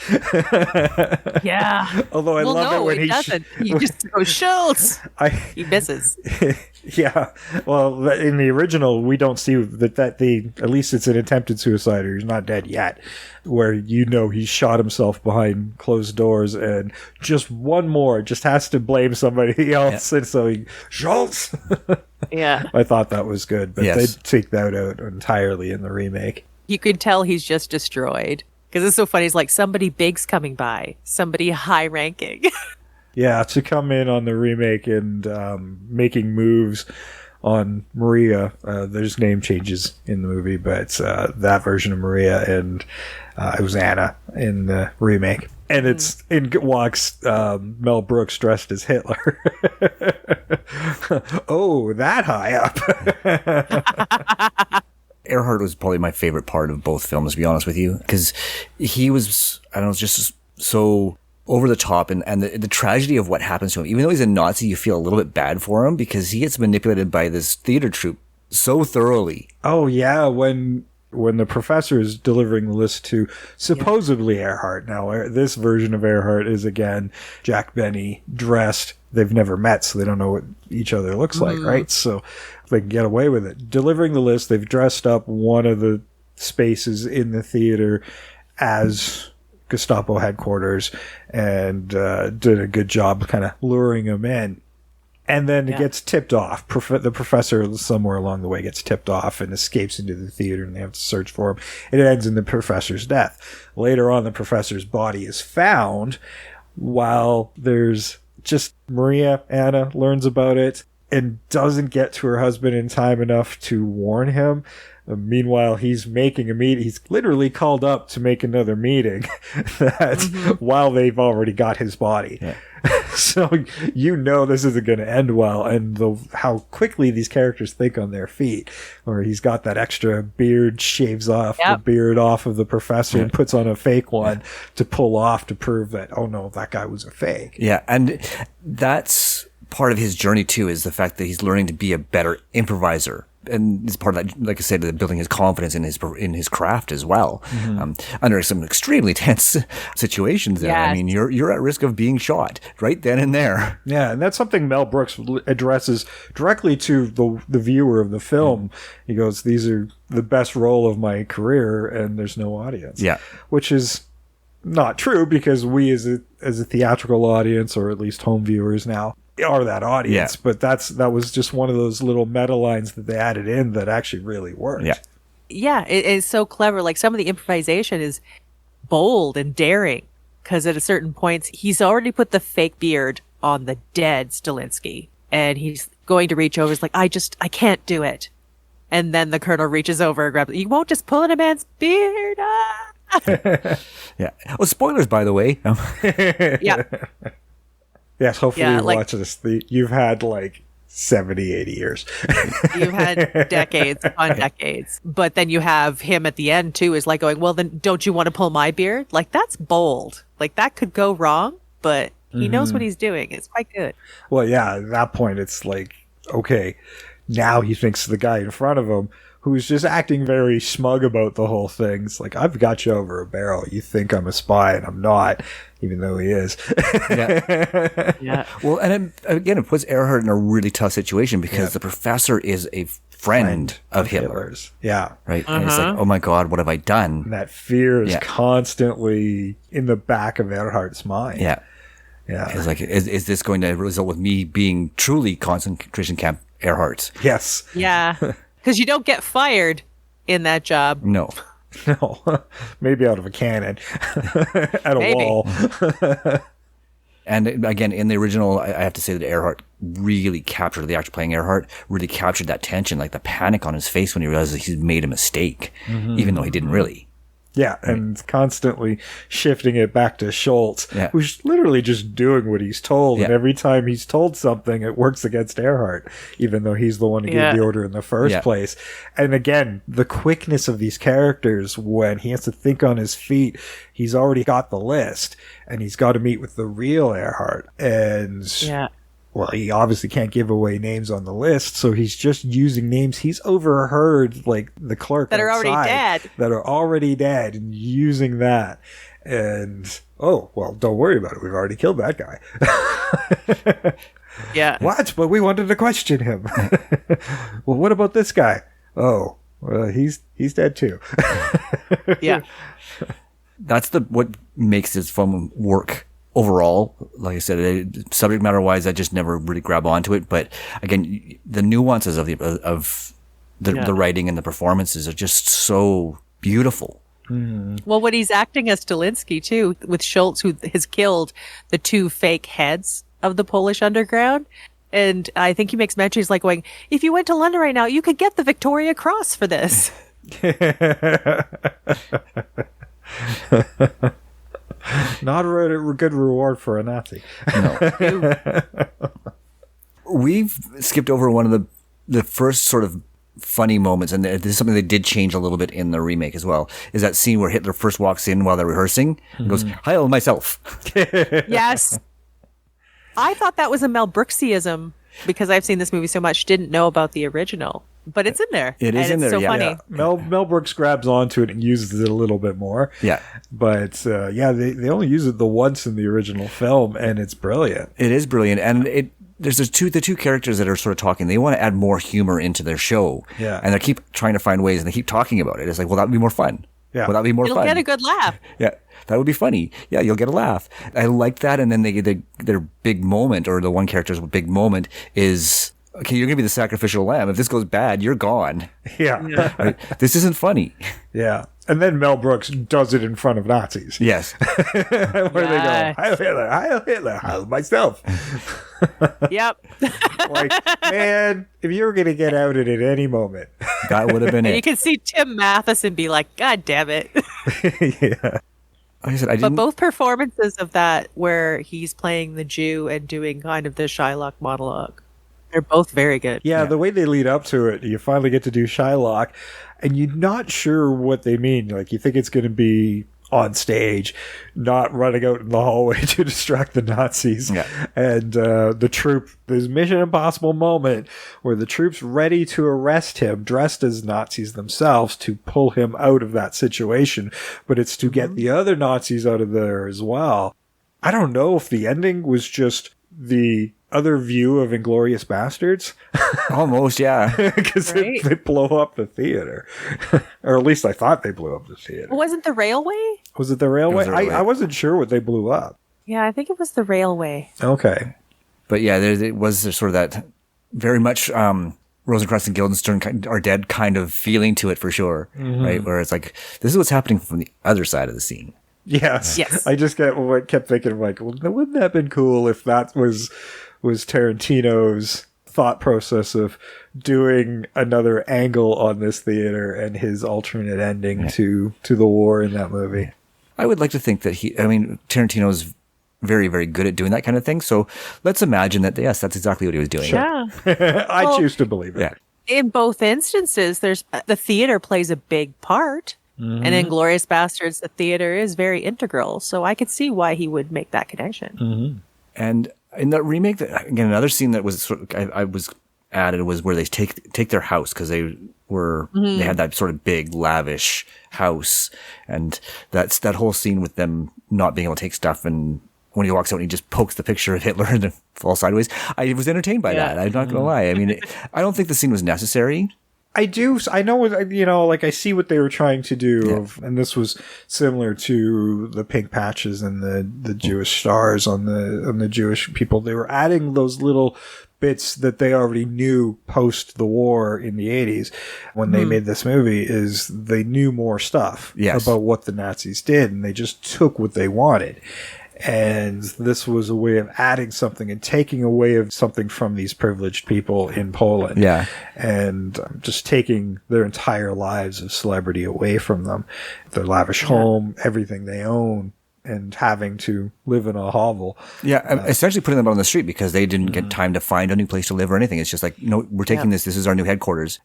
Yeah. Although I love it when he doesn't. He just goes, Schultz. He misses. Yeah. Well, in the original, we don't see that at least it's an attempted suicide, or he's not dead yet, where he shot himself behind closed doors, and just has to blame somebody else, and so Schultz. Yeah. I thought that was good, but they take that out entirely in the remake. You can tell he's just destroyed, because it's so funny. He's like, somebody big's coming by, somebody high ranking. Yeah, to come in on the remake and making moves on Maria. There's name changes in the movie, but that version of Maria, and it was Anna in the remake. And it's in walks Mel Brooks dressed as Hitler. Oh, that high up. Earhart was probably my favorite part of both films, to be honest with you, because he was, I don't know, just so over the top, and the tragedy of what happens to him. Even though he's a Nazi, you feel a little bit bad for him because he gets manipulated by this theater troupe so thoroughly. Oh, yeah, when the professor is delivering the list to supposedly Earhart. Now, this version of Earhart is, again, Jack Benny dressed. They've never met, so they don't know what each other looks like, right? So they can get away with it. Delivering the list, they've dressed up one of the spaces in the theater as Gestapo headquarters and did a good job kind of luring him in. And then it gets tipped off. The professor somewhere along the way gets tipped off and escapes into the theater, and they have to search for him. It ends in the professor's death. Later on, the professor's body is found while there's just Anna learns about it and doesn't get to her husband in time enough to warn him. Meanwhile, he's making a meeting. He's literally called up to make another meeting while they've already got his body. Yeah. So this isn't going to end well. And how quickly these characters think on their feet, where he's got that extra beard, shaves off the beard off of the professor and puts on a fake one to pull off to prove that, oh no, that guy was a fake. Yeah, and that's part of his journey too, is the fact that he's learning to be a better improviser. And it's part of that, like I said, building his confidence in his craft as well. Under some extremely tense situations there. Yes. I mean, you're at risk of being shot right then and there. Yeah, and that's something Mel Brooks addresses directly to the viewer of the film. He goes, "These are the best role of my career, and there's no audience." Yeah, which is not true, because we as a theatrical audience, or at least home viewers now, are that audience. But that was just one of those little meta lines that they added in that actually really worked. Yeah, it is so clever. Like, some of the improvisation is bold and daring, because at a certain point he's already put the fake beard on the dead Stilinski, and he's going to reach over. He's like, I can't do it. And then the colonel reaches over and grabs it. You won't just pull in a man's beard. Yeah. Well, spoilers, by the way. Yeah. Yes, hopefully you watch this. You've had 70, 80 years. You've had decades upon decades. But then you have him at the end, too, is like going, well, then don't you want to pull my beard? Like, that's bold. Like, that could go wrong, but he knows what he's doing. It's quite good. Well, yeah, at that point, it's like, okay, now he thinks the guy in front of him, who's just acting very smug about the whole thing. It's like, I've got you over a barrel. You think I'm a spy, and I'm not, even though he is. Yeah. Well, and again, it puts Earhart in a really tough situation, because the professor is a friend of Hitler's. Yeah. Right? And it's like, oh my God, what have I done? And that fear is constantly in the back of Earhart's mind. Yeah. Yeah. It's like, is this going to result with me being truly concentration camp Earhart? Yes. Yeah. Because you don't get fired in that job. No. No. Maybe out of a cannon at a wall. And again, in the original, I have to say that Earhart really captured, the actor playing Earhart, really captured that tension, like the panic on his face when he realized that he'd made a mistake, even though he didn't really. Yeah, and constantly shifting it back to Schultz, who's literally just doing what he's told. And every time he's told something, it works against Earhart, even though he's the one who gave the order in the first place. And again, the quickness of these characters, when he has to think on his feet, he's already got the list, and he's got to meet with the real Earhart. And well, he obviously can't give away names on the list, so he's just using names he's overheard, the clerk that are already dead, and using that. And, oh, well, don't worry about it. We've already killed that guy. Yeah. What? But we wanted to question him. Well, what about this guy? Oh, well, he's dead too. Yeah. That's what makes this film work. Overall, like I said, subject matter wise, I just never really grab onto it. But again, the nuances of the writing and the performances are just so beautiful. Well, when he's acting as Stilinski too, with Schultz, who has killed the two fake heads of the Polish underground, and I think he makes mention, he's like going, "If you went to London right now, you could get the Victoria Cross for this." Not a good reward for a Nazi. No. We've skipped over one of the first sort of funny moments, and this is something they did change a little bit in the remake as well, is that scene where Hitler first walks in while they're rehearsing and goes, "Heil myself." Yes. I thought that was a Mel Brooksiism because I've seen this movie so much, didn't know about the original. But it's in there. It is in there, so yeah. funny. Yeah. Mel Brooks grabs onto it and uses it a little bit more. Yeah. But they only use it the once in the original film, and it's brilliant. It is brilliant, and there's the two characters that are sort of talking. They want to add more humor into their show, Yeah. and they keep trying to find ways, and they keep talking about it. It's like, well, that would be more fun. Yeah. Well, that would be more You'll fun. get a good laugh. Yeah, that would be funny. Yeah, you'll get a laugh. I like that, and then their big moment, or the one character's big moment is, okay, you're gonna be the sacrificial lamb. If this goes bad, you're gone. Yeah. Right? This isn't funny. Yeah. And then Mel Brooks does it in front of Nazis. Yes. Where they go, Heil Hitler, Heil Hitler, Heil myself. Yep. Like, man, if you were going to get outed at any moment. That would have been And you it. can see Tim Matheson be like, God damn it. Yeah. Like I said, But both performances of that, where he's playing the Jew and doing kind of the Shylock monologue, they're both very good. Yeah, the way they lead up to it, you finally get to do Shylock, and you're not sure what they mean. Like, you think it's going to be on stage, not running out in the hallway to distract the Nazis. Yeah. And the troop, this Mission Impossible moment where the troop's ready to arrest him, dressed as Nazis themselves, to pull him out of that situation. But it's to get the other Nazis out of there as well. I don't know if the ending was just the other view of Inglourious Bastards. almost, yeah. Because Right. they blow up the theater. Or at least I thought they blew up the theater. Wasn't the railway? Was it the railway? It was the railway. I wasn't sure what they blew up. Yeah, I think it was the railway. Okay. But yeah, it was sort of that very much Rosencrantz and Guildenstern are dead kind of feeling to it for sure, right? Where it's like, this is what's happening from the other side of the scene. Yes. Yes. I just kept thinking, like, well, wouldn't that have been cool if that was Tarantino's thought process of doing another angle on this theater and his alternate ending to the war in that movie. I would like to think that Tarantino is very, very good at doing that kind of thing. So let's imagine that, yes, that's exactly what he was doing. Yeah. I choose to believe it. Yeah. In both instances, there's the theater plays a big part. And in Glorious Bastards, the theater is very integral. So I could see why he would make that connection. And in that remake, again, another scene that was sort of, I was added was where they take their house, because they had that sort of big lavish house, and that's that whole scene with them not being able to take stuff, and when he walks out and he just pokes the picture of Hitler and falls sideways. I was entertained by that. I'm not going to lie. I mean, I don't think the scene was necessary. I know, like, I see what they were trying to do, and this was similar to the pink patches and the Jewish stars on the Jewish people. They were adding those little bits that they already knew post the war in the 80s when they made this movie. Is they knew more stuff about what the Nazis did, and they just took what they wanted. And this was a way of adding something and taking away of something from these privileged people in Poland. Yeah. And just taking their entire lives of celebrity away from them. Their lavish home, everything they own, and having to live in a hovel. Yeah, essentially putting them out on the street because they didn't get time to find a new place to live or anything. It's just like, no, we're taking this. This is our new headquarters.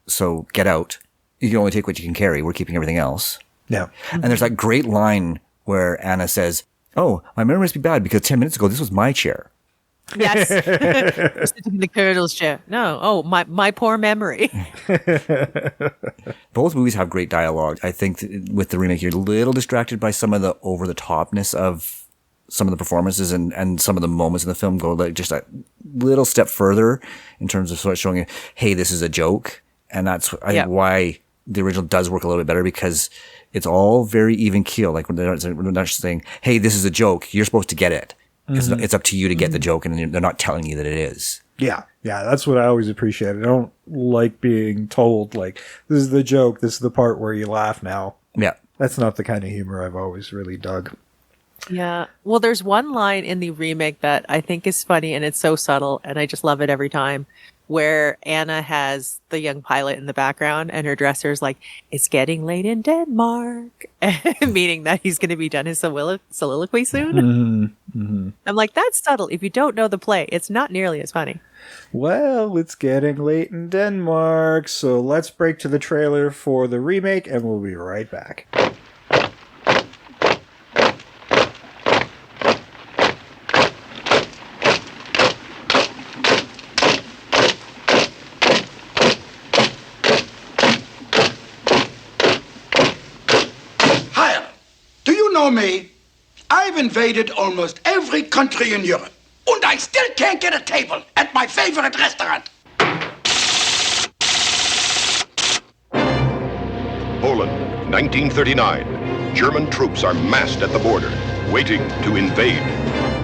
So get out. You can only take what you can carry. We're keeping everything else. Yeah. And there's that great line where Anna says, "Oh, my memory must be bad because 10 minutes ago, this was my chair." Yes. Sitting in the colonel's chair. No. Oh, my poor memory. Both movies have great dialogue. I think with the remake, you're a little distracted by some of the over-the-topness of some of the performances, and some of the moments in the film go like just a little step further in terms of sort of showing you, hey, this is a joke. And that's, I think, why the original does work a little bit better, because it's all very even keel. Like, we're not just saying, hey, this is a joke. You're supposed to get it. It's up to you to get the joke, and they're not telling you that it is. Yeah. Yeah. That's what I always appreciate. I don't like being told, like, this is the joke. This is the part where you laugh now. Yeah. That's not the kind of humor I've always really dug. Yeah. Well, there's one line in the remake that I think is funny, and it's so subtle, and I just love it every time, where Anna has the young pilot in the background and her dresser's like, it's getting late in Denmark, meaning that he's going to be done his soliloquy soon. Mm-hmm. Mm-hmm. I'm like, that's subtle. If you don't know the play, it's not nearly as funny. Well, it's getting late in Denmark, so let's break to the trailer for the remake, and we'll be right back. Me, I've invaded almost every country in Europe, and I still can't get a table at my favorite restaurant. Poland, 1939. German troops are massed at the border, waiting to invade.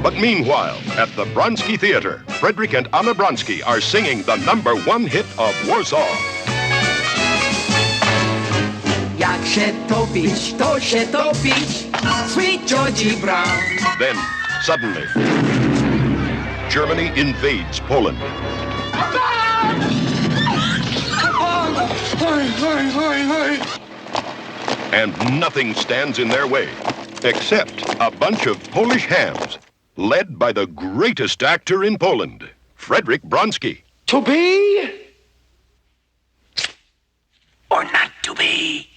But meanwhile, at the Bronsky Theater, Frederick and Anna Bronsky are singing the #1 hit of Warsaw. Jak się topić, to się topić, sweet Georgie Brown. Then, suddenly, Germany invades Poland. And nothing stands in their way, except a bunch of Polish hams, led by the greatest actor in Poland, Frederick Bronsky. To be or not to be?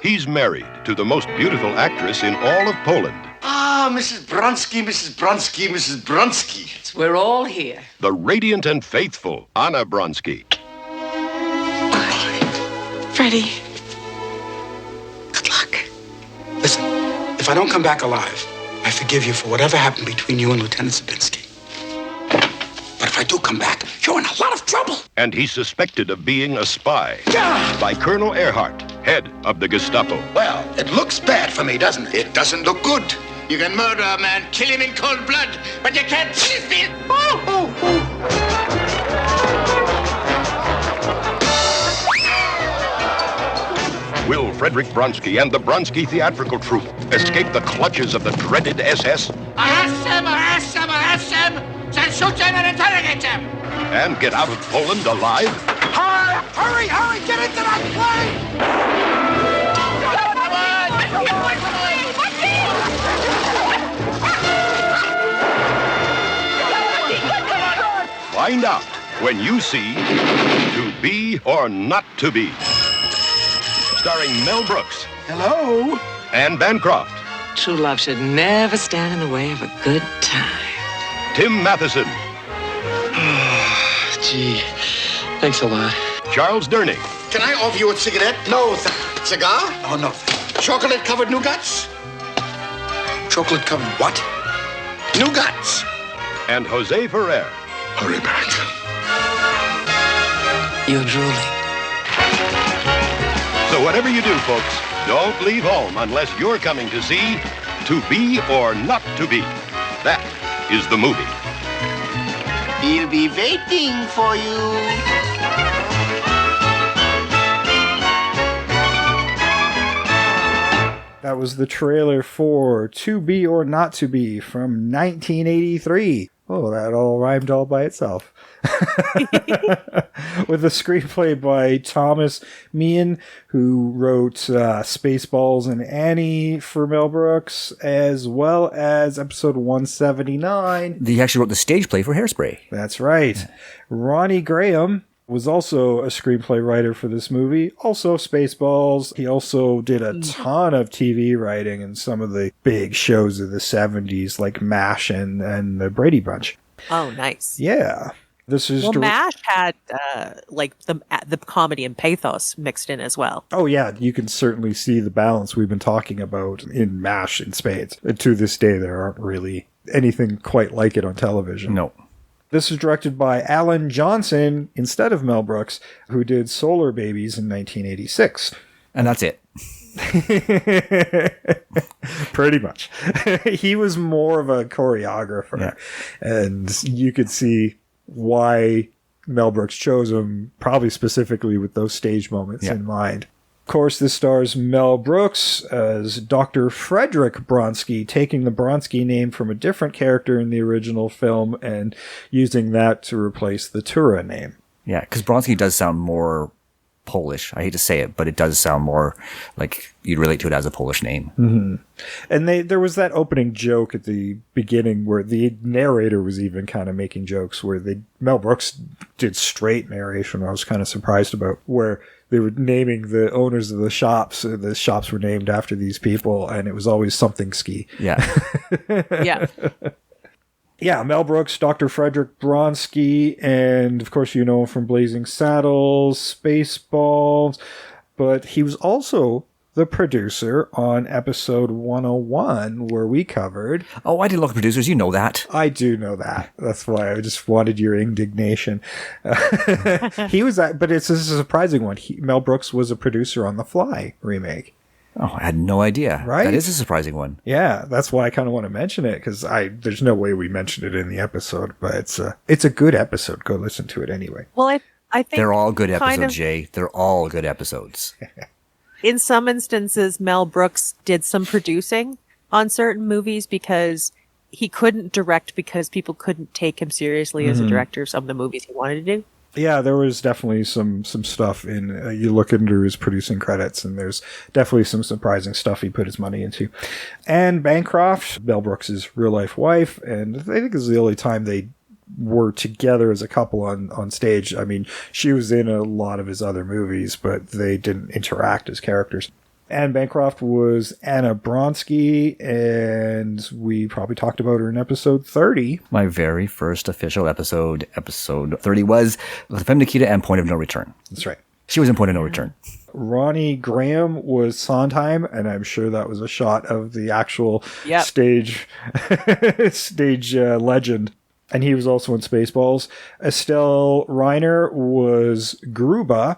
He's married to the most beautiful actress in all of Poland. Ah, Mrs. Bronsky, Mrs. Bronsky, Mrs. Bronsky. We're all here. The radiant and faithful Anna Bronsky. Freddie. Good luck. Listen, if I don't come back alive, I forgive you for whatever happened between you and Lieutenant Zabinski. But if I do come back, you're in a lot of trouble. And he's suspected of being a spy by Colonel Earhart, head of the Gestapo. Well, it looks bad for me, doesn't it? It doesn't look good. You can murder a man, kill him in cold blood, but you can't cheat me. Will Frederick Bronsky and the Bronsky theatrical troupe escape the clutches of the dreaded SS? Arrest him! Then shoot him and interrogate him! And get out of Poland alive? Hurry! Get into that plane! Find out when you see To Be or Not to Be. Starring Mel Brooks. Hello? Anne Bancroft. True love should never stand in the way of a good time. Tim Matheson. Gee, thanks a lot. Charles Durning. Can I offer you a cigarette? No, cigar? Oh, no. Chocolate-covered nougats? Chocolate-covered what? Nougats. And Jose Ferrer. Hurry back. You're drooling. So whatever you do, folks, don't leave home unless you're coming to see To Be or Not to Be. That is the movie. He'll be waiting for you. That was the trailer for To Be or Not to Be from 1983. Oh, that all rhymed all by itself. With a screenplay by Thomas Meehan, who wrote Spaceballs and Annie for Mel Brooks, as well as episode 179. He actually wrote the stage play for Hairspray. That's right. Ronnie Graham was also a screenplay writer for this movie. Also Spaceballs. He also did a ton of TV writing in some of the big shows of the 70s, like MASH and the Brady Bunch. Oh, nice. Yeah. This is MASH had like the comedy and pathos mixed in as well. Oh yeah, you can certainly see the balance we've been talking about in MASH in spades. And to this day, there aren't really anything quite like it on television. No. This is directed by Alan Johnson instead of Mel Brooks, who did Solar Babies in 1986. And that's it. Pretty much. He was more of a choreographer. Yeah. And you could see why Mel Brooks chose him, probably specifically with those stage moments in mind. Of course, this stars Mel Brooks as Dr. Frederick Bronski, taking the Bronski name from a different character in the original film and using that to replace the Tura name. Yeah, because Bronski does sound more Polish. I hate to say it, but it does sound more like you'd relate to it as a Polish name. Mm-hmm. And there was that opening joke at the beginning where the narrator was even kind of making jokes where Mel Brooks did straight narration. I was kind of surprised about where they were naming the owners of the shops. The shops were named after these people, and it was always something ski. Yeah. Yeah. Yeah, Mel Brooks, Dr. Frederick Bronski, and of course you know him from Blazing Saddles, Spaceballs, but he was also the producer on episode 101 where we covered... Oh, I didn't look at producers, you know that. I do know that. That's why I just wanted your indignation. He was that, but it's a surprising one. Mel Brooks was a producer on The Fly remake. Oh, I had no idea. Right? That is a surprising one. Yeah, that's why I kind of want to mention it, because there's no way we mentioned it in the episode, but it's a good episode. Go listen to it anyway. Well, I think they're all good episodes, Jay. They're all good episodes. In some instances, Mel Brooks did some producing on certain movies because he couldn't direct because people couldn't take him seriously as a director of some of the movies he wanted to do. Yeah, there was definitely some stuff in, you look into his producing credits, and there's definitely some surprising stuff he put his money into. Anne Bancroft, Mel Brooks' real-life wife, and I think this is the only time they were together as a couple on stage. I mean, she was in a lot of his other movies, but they didn't interact as characters. Anne Bancroft was Anna Bronski, and we probably talked about her in episode 30. My very first official episode 30 was La Femme Nikita and Point of No Return. That's right. She was in Point of No Return. Ronnie Graham was Sondheim, and I'm sure that was a shot of the actual stage legend. And he was also in Spaceballs. Estelle Reiner was Gruba,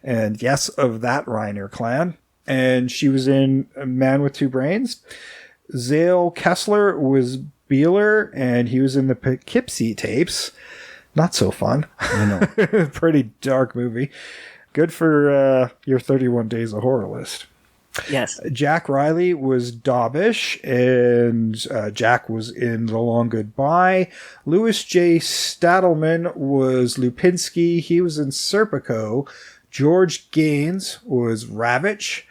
and yes, of that Reiner clan. And she was in A Man with Two Brains. Zale Kessler was Beeler, and he was in the Poughkeepsie tapes. Not so fun. I know. Pretty dark movie. Good for your 31 Days of Horror list. Yes. Jack Riley was Dobbish, and Jack was in The Long Goodbye. Louis J. Stadelman was Lupinski. He was in Serpico. George Gaines was Ravitch.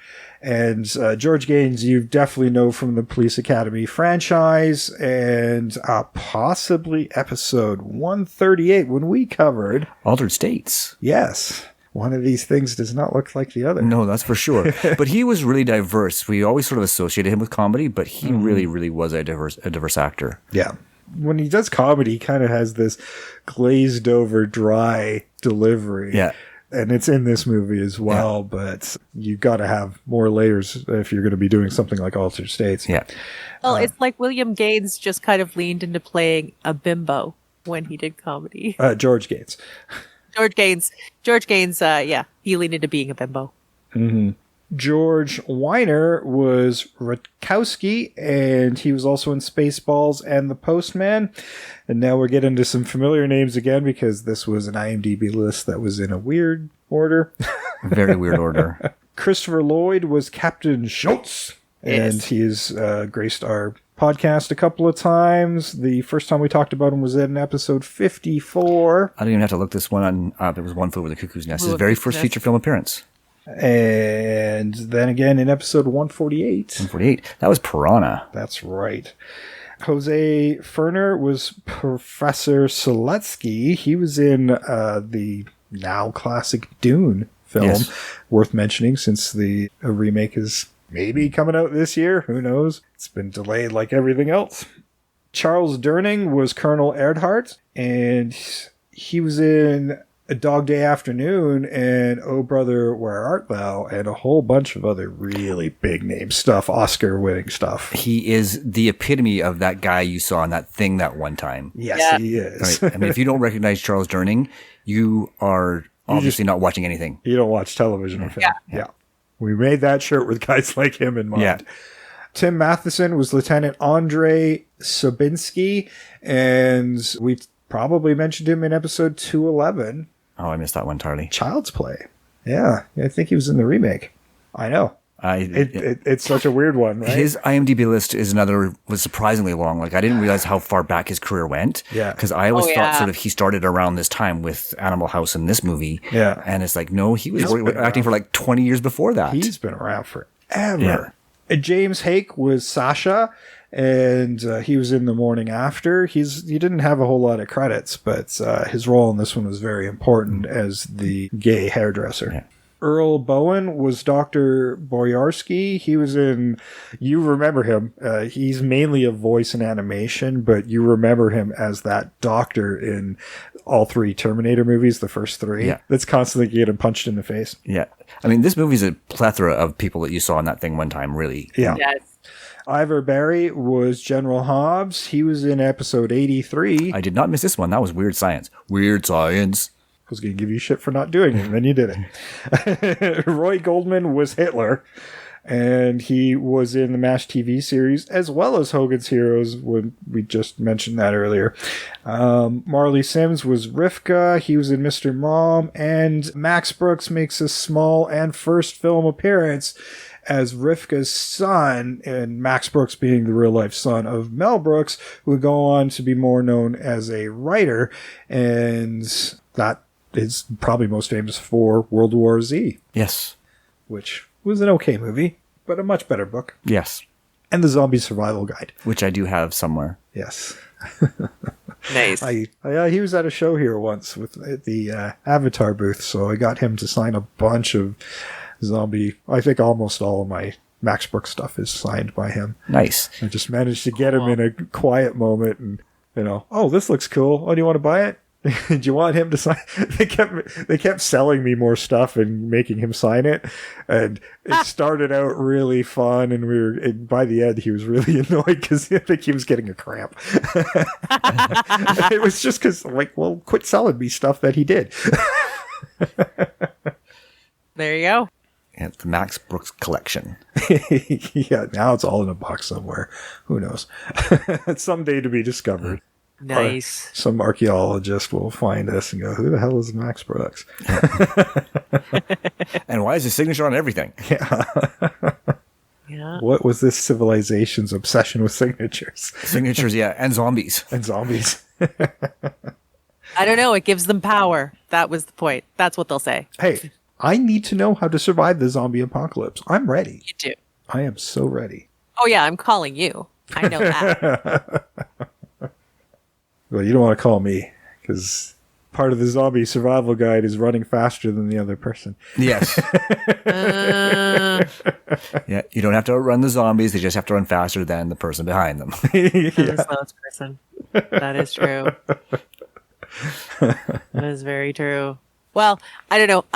And George Gaines, you definitely know from the Police Academy franchise, and possibly episode 138 when we covered... Altered States. Yes. One of these things does not look like the other. No, that's for sure. But he was really diverse. We always sort of associated him with comedy, but he really, really was a diverse actor. Yeah. When he does comedy, he kind of has this glazed over, dry delivery. Yeah. And it's in this movie as well, but you got to have more layers if you're going to be doing something like Altered States. Yeah. Well, it's like William Gaines just kind of leaned into playing a bimbo when he did comedy. George Gaines. George Gaines, he leaned into being a bimbo. Mm-hmm. George Weiner was Rutkowski, and he was also in Spaceballs and The Postman. And now we're getting into some familiar names again because this was an IMDb list that was in a weird order. Very weird order. Christopher Lloyd was Captain Schultz, and he's graced our podcast a couple of times. The first time we talked about him was in episode 54. I don't even have to look this one up. It was One Flew Over the Cuckoo's Nest. His very first feature film appearance. And then again in episode 148. 148. That was Piranha. That's right. Jose Ferner was Professor Seletsky. He was in the now classic Dune film. Yes. Worth mentioning since the remake is maybe coming out this year. Who knows? It's been delayed like everything else. Charles Durning was Colonel Erdhart, and he was in A Dog Day Afternoon and Oh Brother, Where Art Thou, and a whole bunch of other really big name stuff, Oscar-winning stuff. He is the epitome of that guy you saw in that thing that one time. Yes, he is. Right. I mean, if you don't recognize Charles Durning, you are obviously not watching anything. You don't watch television or film. Yeah. We made that shirt with guys like him in mind. Yeah. Tim Matheson was Lieutenant Andrei Sobinsky, and we probably mentioned him in episode 211. Oh, I missed that one entirely. Child's Play. Yeah, I think he was in the remake. I know. It's such a weird one, right? His IMDb list was surprisingly long. Like, I didn't realize how far back his career went. Yeah. Because I always thought sort of he started around this time with Animal House and this movie. Yeah. And it's like, no, he was acting for like 20 years before that. He's been around forever. Yeah. And James Hake was Sasha, and he was in The Morning After. He didn't have a whole lot of credits, but his role in this one was very important as the gay hairdresser. Yeah. Earl Bowen was Dr. Boyarsky. He was in, you remember him. He's mainly a voice in animation, but you remember him as that doctor in all 3 Terminator movies, the first 3. Yeah. That's constantly getting punched in the face. Yeah. I mean, this movie's a plethora of people that you saw in that thing one time, really. Yeah. Yes. Ivor Barry was General Hobbs. He was in episode 83. I did not miss this one. That was Weird Science. Weird Science. I was going to give you shit for not doing it, and then you did it. Roy Goldman was Hitler, and he was in the MASH TV series, as well as Hogan's Heroes, when we just mentioned that earlier. Marley Sims was Rivka. He was in Mr. Mom, and Max Brooks makes a small and first film appearance as Rivka's son, and Max Brooks being the real-life son of Mel Brooks, who would go on to be more known as a writer, and that is probably most famous for World War Z. Yes. Which was an okay movie, but a much better book. Yes. And the Zombie Survival Guide. Which I do have somewhere. Yes. Nice. He was at a show here once with the Avatar booth, so I got him to sign a bunch of zombie. I think almost all of my Max Brooks stuff is signed by him. Nice. I just managed to get him in a quiet moment and, oh, this looks cool. Oh, do you want to buy it? Do you want him to sign? They kept selling me more stuff and making him sign it, and it started out really fun. And by the end, he was really annoyed because I think he was getting a cramp. It was just because, quit selling me stuff that he did. There you go. Yeah, the Max Brooks collection. Yeah, now it's all in a box somewhere. Who knows? Someday to be discovered. Nice. Or some archaeologist will find us and go, who the hell is Max Brooks? And why is his signature on everything? Yeah. Yeah. What was this civilization's obsession with signatures? Signatures, yeah, and zombies. And zombies. I don't know. It gives them power. That was the point. That's what they'll say. Hey, I need to know how to survive the zombie apocalypse. I'm ready. You do. I am so ready. Oh, yeah. I'm calling you. I know that. Well, you don't want to call me, because part of the zombie survival guide is running faster than the other person. Yes. Yeah, you don't have to outrun the zombies. They just have to run faster than the person behind them. The slowest person. That is true. That is very true. Well, I don't know.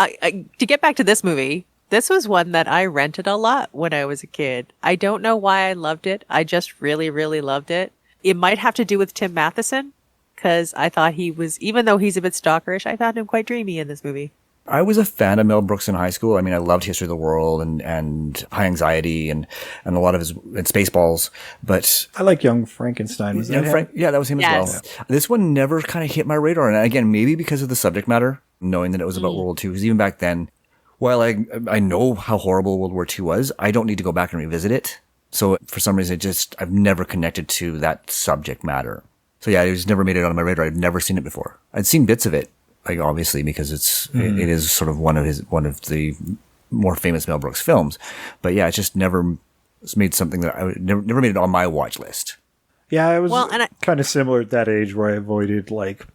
To get back to this movie, this was one that I rented a lot when I was a kid. I don't know why I loved it. I just really, really loved it. It might have to do with Tim Matheson, because I thought he was, even though he's a bit stalkerish, I found him quite dreamy in this movie. I was a fan of Mel Brooks in high school. I mean, I loved History of the World and High Anxiety and a lot of his and Spaceballs. But I like Young Frankenstein. Was that him? Yeah, that was him as well. This one never kind of hit my radar. And again, maybe because of the subject matter, knowing that it was about World War II. Because even back then, while I know how horrible World War II was, I don't need to go back and revisit it. So for some reason, I've never connected to that subject matter. So yeah, it just never made it on my radar. I'd never seen it before. I'd seen bits of it, like obviously because it is sort of one of the more famous Mel Brooks films. But yeah, it just never made something that I never made it on my watch list. Yeah, I was kind of similar at that age where I avoided like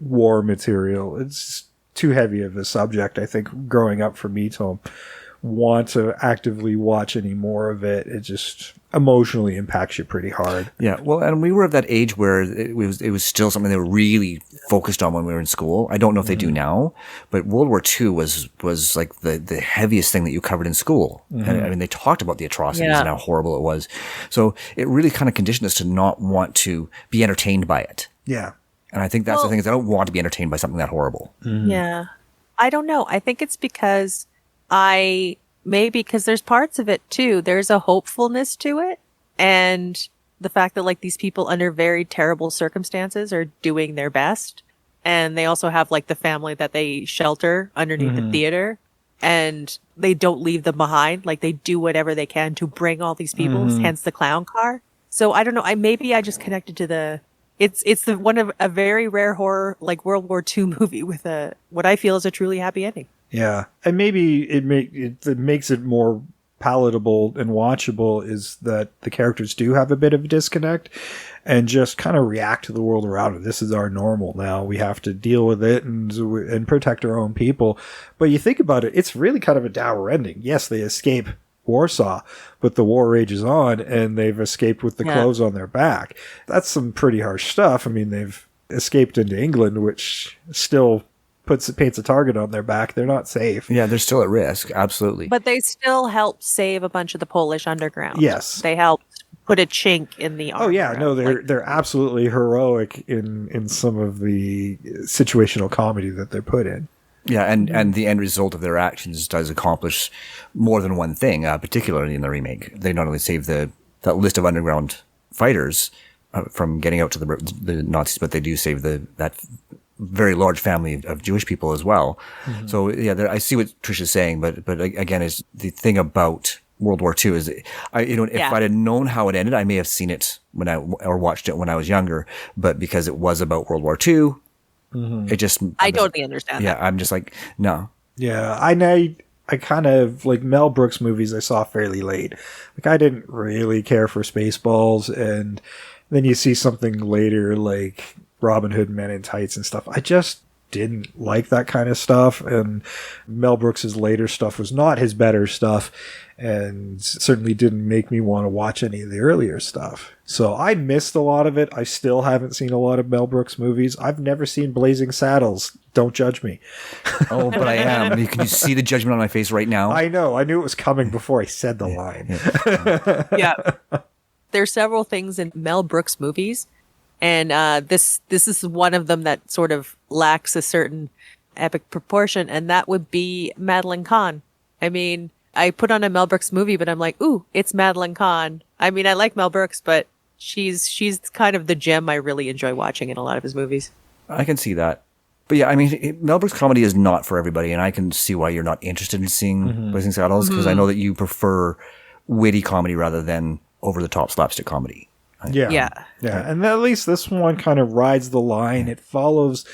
war material. It's too heavy of a subject, I think, growing up for me to want to actively watch any more of it. It just emotionally impacts you pretty hard. Yeah, well, and we were at that age where it was still something they were really focused on when we were in school. I don't know if they do now, but World War II was like the heaviest thing that you covered in school. And I mean, they talked about the atrocities and how horrible it was. So it really kind of conditioned us to not want to be entertained by it. Yeah. And I think that's the thing is I don't want to be entertained by something that horrible. Yeah. I don't know. I think it's because because there's parts of it too. There's a hopefulness to it. And the fact that like these people under very terrible circumstances are doing their best. And they also have like the family that they shelter underneath the theater. and they don't leave them behind. Like they do whatever they can to bring all these people, hence the clown car. So I don't know. Maybe I just connected to it's the one of a very rare horror, like World War II movie with what I feel is a truly happy ending. Yeah. And maybe it makes it more palatable and watchable is that the characters do have a bit of a disconnect and just kind of react to the world around them. This is our normal now. We have to deal with it and protect our own people. But you think about it, it's really kind of a dour ending. Yes, they escape Warsaw, but the war rages on and they've escaped with the clothes on their back. That's some pretty harsh stuff. I mean, they've escaped into England, which still paints a target on their back. They're not safe. Yeah, they're still at risk. Absolutely. But they still helped save a bunch of the Polish underground. Yes. They helped put a chink in the armor. Oh yeah, no, they're absolutely heroic in some of the situational comedy that they're put in. Yeah, and the end result of their actions does accomplish more than one thing, particularly in the remake. They not only save that list of underground fighters from getting out to the Nazis, but they do save that very large family of Jewish people as well. Mm-hmm. So yeah, I see what Trish is saying, but again, is the thing about World War II is, if I'd have known how it ended, I may have seen it or watched it when I was younger, but because it was about World War II, it just, I totally understand. Yeah. That. I'm just like, no. Yeah. I kind of like Mel Brooks movies I saw fairly late. Like I didn't really care for Spaceballs, and then you see something later like Robin Hood Men in Tights and stuff. I just didn't like that kind of stuff, and Mel Brooks's later stuff was not his better stuff, and certainly didn't make me want to watch any of the earlier stuff. So I missed a lot of it. I still haven't seen a lot of Mel Brooks movies. I've never seen Blazing Saddles. Don't judge me. Oh, but I am. Can you see the judgment on my face right now? I know. I knew it was coming before I said the line. Yeah. There's several things in Mel Brooks movies, and this is one of them that sort of lacks a certain epic proportion, and that would be Madeline Kahn. I mean, I put on a Mel Brooks movie, but I'm like, ooh, it's Madeline Kahn. I mean, I like Mel Brooks, but she's kind of the gem I really enjoy watching in a lot of his movies. I can see that. But yeah, I mean, Mel Brooks comedy is not for everybody, and I can see why you're not interested in seeing Blazing Saddles, because I know that you prefer witty comedy rather than over-the-top slapstick comedy. Yeah. And at least this one kind of rides the line. It follows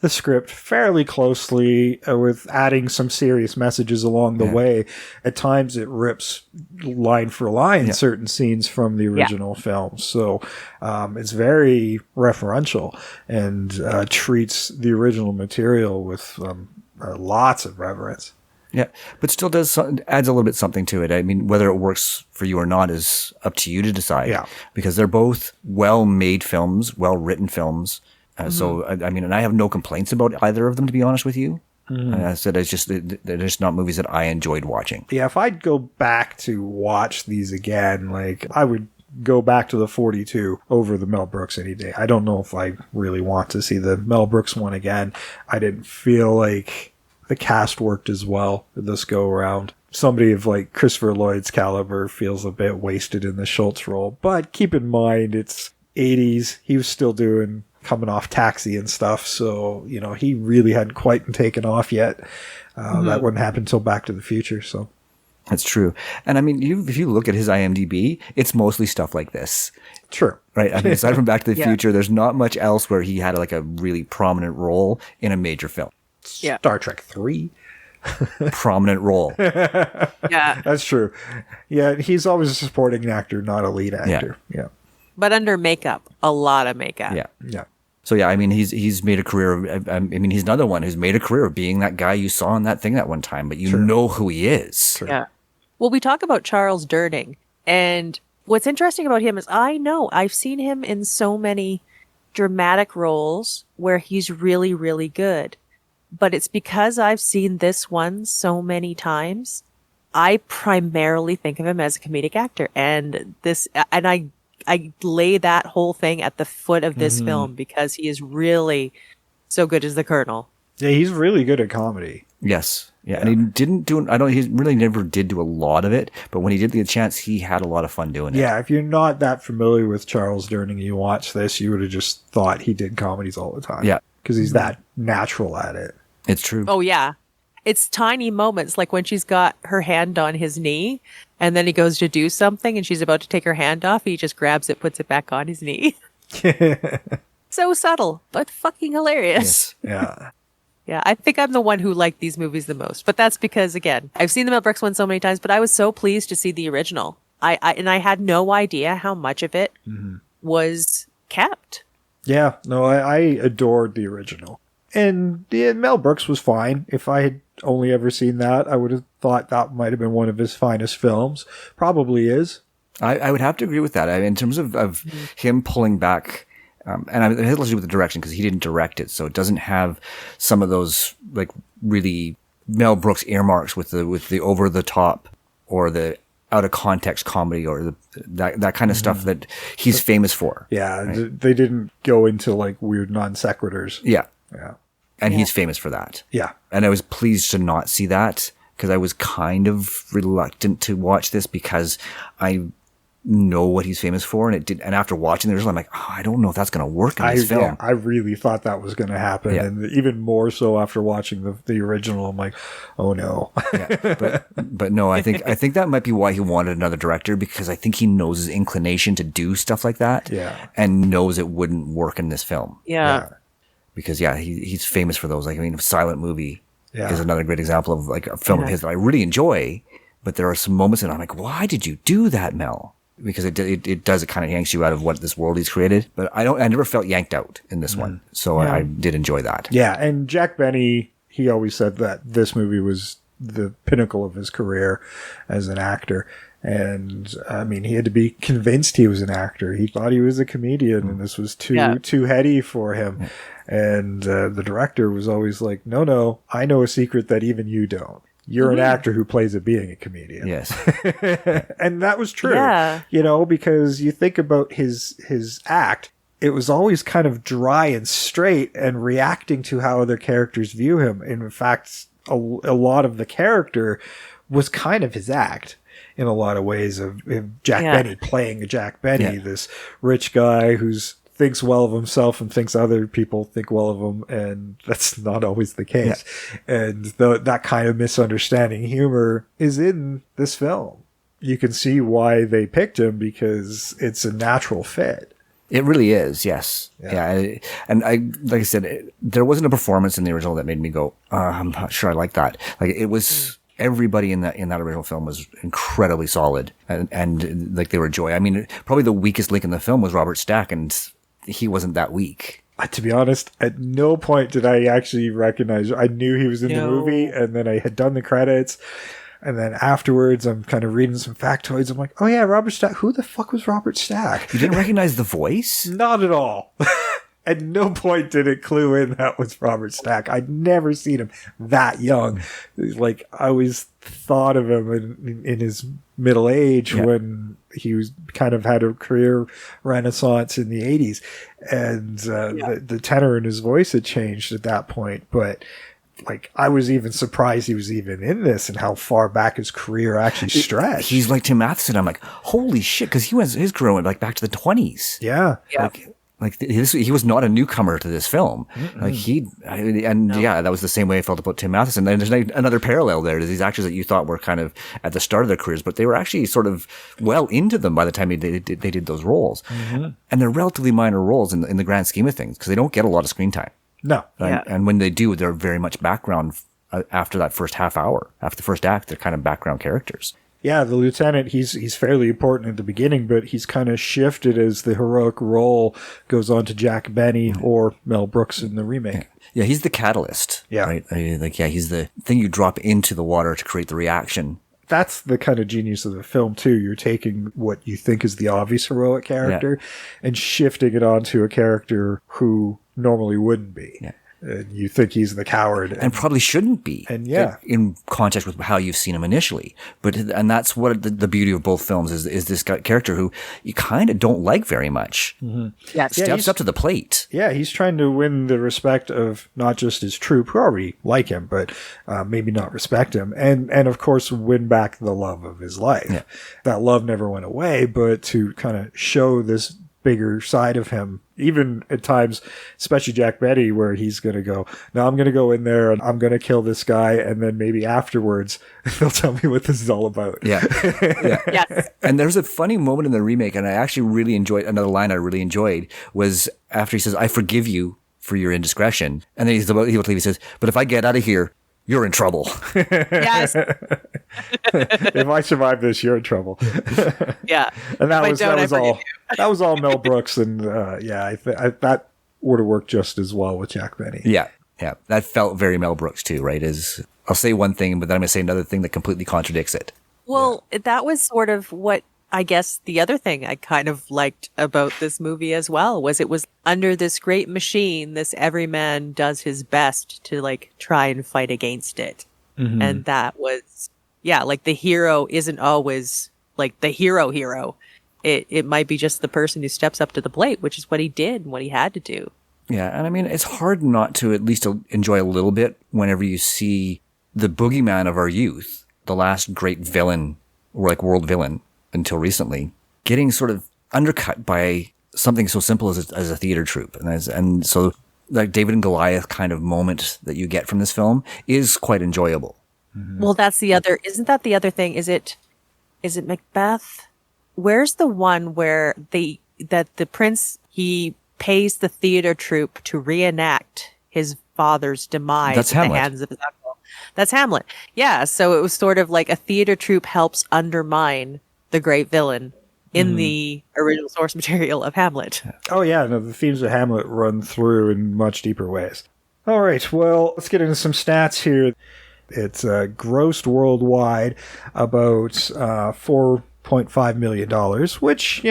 the script fairly closely with adding some serious messages along the way. At times it rips line for line certain scenes from the original film. So it's very referential and treats the original material with lots of reverence. Yeah, but still adds a little bit something to it. I mean, whether it works for you or not is up to you to decide. Yeah. Because they're both well-made films, well-written films. So, I mean, and I have no complaints about either of them, to be honest with you. I said, they're just not movies that I enjoyed watching. Yeah, if I'd go back to watch these again, like, I would go back to the 42 over the Mel Brooks any day. I don't know if I really want to see the Mel Brooks one again. I didn't feel like the cast worked as well this go around. Somebody of like Christopher Lloyd's caliber feels a bit wasted in the Schultz role, but keep in mind it's 80s. He was still coming off Taxi and stuff, so he really hadn't quite taken off yet. That wouldn't happen until Back to the Future. So that's true. And I mean, if you look at his IMDb, it's mostly stuff like this. True. Right. I mean, aside from Back to the Future, there's not much else where he had like a really prominent role in a major film. Yeah. Star Trek 3. Prominent role. Yeah. That's true. Yeah, he's always a supporting actor, not a lead actor. Yeah. But under makeup, a lot of makeup. Yeah. So yeah, I mean, he's made a career of, I mean, he's another one who's made a career of being that guy you saw in that thing that one time, but you know who he is. True. Yeah. Well, we talk about Charles Durning, and what's interesting about him is I've seen him in so many dramatic roles where he's really, really good. But it's because I've seen this one so many times, I primarily think of him as a comedic actor. And I lay that whole thing at the foot of this film because he is really so good as the Colonel. Yeah, he's really good at comedy. Yes. Yeah. And he didn't he really never did do a lot of it, but when he did get a chance, he had a lot of fun doing it. Yeah, if you're not that familiar with Charles Durning and you watch this, you would have just thought he did comedies all the time. Yeah. Because he's that natural at it. It's true. Oh, yeah. it's tiny moments, like when she's got her hand on his knee and then he goes to do something and she's about to take her hand off. He just grabs it, puts it back on his knee. So subtle, but fucking hilarious. Yes. Yeah. Yeah, I think I'm the one who liked these movies the most. But that's because, again, I've seen the Mel Brooks one so many times, but I was so pleased to see the original. I had no idea how much of it was kept. Yeah, no, I adored the original. And yeah, Mel Brooks was fine. If I had only ever seen that, I would have thought that might have been one of his finest films. Probably is. I would have to agree with that. I mean, in terms of him pulling back, and it has to do with the direction because he didn't direct it, so it doesn't have some of those like really Mel Brooks earmarks with the over the top or the out of context comedy or that kind of stuff that he's famous for. Yeah, right? They didn't go into like weird non sequiturs. Yeah, yeah, and he's famous for that. Yeah, and I was pleased to not see that because I was kind of reluctant to watch this because I know what he's famous for, and it did. And after watching the original, I'm like, oh, I don't know if that's going to work in this film. Yeah, I really thought that was going to happen, and even more so after watching the original. I'm like, oh no. but no, I think that might be why he wanted another director, because I think he knows his inclination to do stuff like that, and knows it wouldn't work in this film. Yeah. Because he's famous for those. Like, I mean, Silent Movie is another great example of like a film of his that I really enjoy, but there are some moments that I'm like, why did you do that, Mel? Because it kind of yanks you out of what this world he's created. But I never felt yanked out in this one. So I did enjoy that. Yeah. And Jack Benny, he always said that this movie was the pinnacle of his career as an actor. And I mean, he had to be convinced he was an actor. He thought he was a comedian and this was too heady for him. And the director was always like, no, I know a secret that even you don't. You're an actor who plays at being a comedian. Yes. And that was true. Yeah. You know, because you think about his act, it was always kind of dry and straight and reacting to how other characters view him. In fact, a lot of the character was kind of his act in a lot of ways of Jack Benny playing a Jack Benny, this rich guy who's thinks well of himself and thinks other people think well of him, and that's not always the case. And that kind of misunderstanding humor is in this film. You can see why they picked him, because it's a natural fit. It really is, yes. Yeah. And like I said, there wasn't a performance in the original that made me go, I'm not sure I like that. Like, it was... Everybody in that original film was incredibly solid, and like they were joy. I mean, probably the weakest link in the film was Robert Stack, and he wasn't that weak. To be honest, at no point did I actually recognize. I knew he was in the movie, and then I had done the credits, and then afterwards, I'm kind of reading some factoids. I'm like, oh yeah, Robert Stack. Who the fuck was Robert Stack? You didn't recognize the voice? Not at all. At no point did it clue in that was Robert Stack. I'd never seen him that young. Like, I always thought of him in his middle age when he was kind of had a career renaissance in the 80s. And the tenor in his voice had changed at that point. But like, I was even surprised he was even in this and how far back his career actually stretched. He's like Tim Matheson. I'm like, holy shit, because his career went like back to the 20s. Yeah. Like he was not a newcomer to this film. Like that was the same way I felt about Tim Matheson. And there's another parallel there to these actors that you thought were kind of at the start of their careers, but they were actually sort of well into them by the time they did those roles. And they're relatively minor roles in the grand scheme of things, because they don't get a lot of screen time. No. And when they do, they're very much background after that first half hour. After the first act, they're kind of background characters. Yeah, the lieutenant, he's fairly important at the beginning, but he's kind of shifted as the heroic role goes on to Jack Benny or Mel Brooks in the remake. Yeah, he's the catalyst. Yeah. Right? He's the thing you drop into the water to create the reaction. That's the kind of genius of the film, too. You're taking what you think is the obvious heroic character and shifting it onto a character who normally wouldn't be. Yeah. You think he's the coward. And probably shouldn't be. And in context with how you've seen him initially. And that's what the beauty of both films is this character who you kind of don't like very much. Steps up to the plate. Yeah, he's trying to win the respect of not just his troop, who already like him, but maybe not respect him. And of course, win back the love of his life. Yeah. That love never went away, but to kind of show this bigger side of him. Even at times, especially Jack Benny, where he's going to go, now I'm going to go in there and I'm going to kill this guy. And then maybe afterwards, they'll tell me what this is all about. Yeah. Yes. And there's a funny moment in the remake, and I actually really enjoyed, another line I really enjoyed was after he says, I forgive you for your indiscretion. And then he says, but if I get out of here, you're in trouble. Yes. If I survive this, you're in trouble. Yeah. And that was all Mel Brooks, and that would have worked just as well with Jack Benny. Yeah, that felt very Mel Brooks too, right? I'll say one thing, but then I'm going to say another thing that completely contradicts it. Well, that was sort of what I guess the other thing I kind of liked about this movie as well was it was under this great machine, this everyman does his best to like try and fight against it. Mm-hmm. And that was, like the hero isn't always like the hero. It might be just the person who steps up to the plate, which is what he did and what he had to do. Yeah. And I mean, it's hard not to at least enjoy a little bit whenever you see the boogeyman of our youth, the last great villain or like world villain until recently, getting sort of undercut by something so simple as a theater troupe. And so like David and Goliath kind of moment that you get from this film is quite enjoyable. Mm-hmm. Well, isn't that the other thing? Is it Macbeth? Where's the one where the prince, he pays the theater troupe to reenact his father's demise That's at Hamlet. the hands of his uncle? That's Hamlet. Yeah. So it was sort of like a theater troupe helps undermine the great villain in the original source material of Hamlet. Oh, yeah. No, the themes of Hamlet run through in much deeper ways. All right. Well, let's get into some stats here. It's grossed worldwide about $4.5 million, which,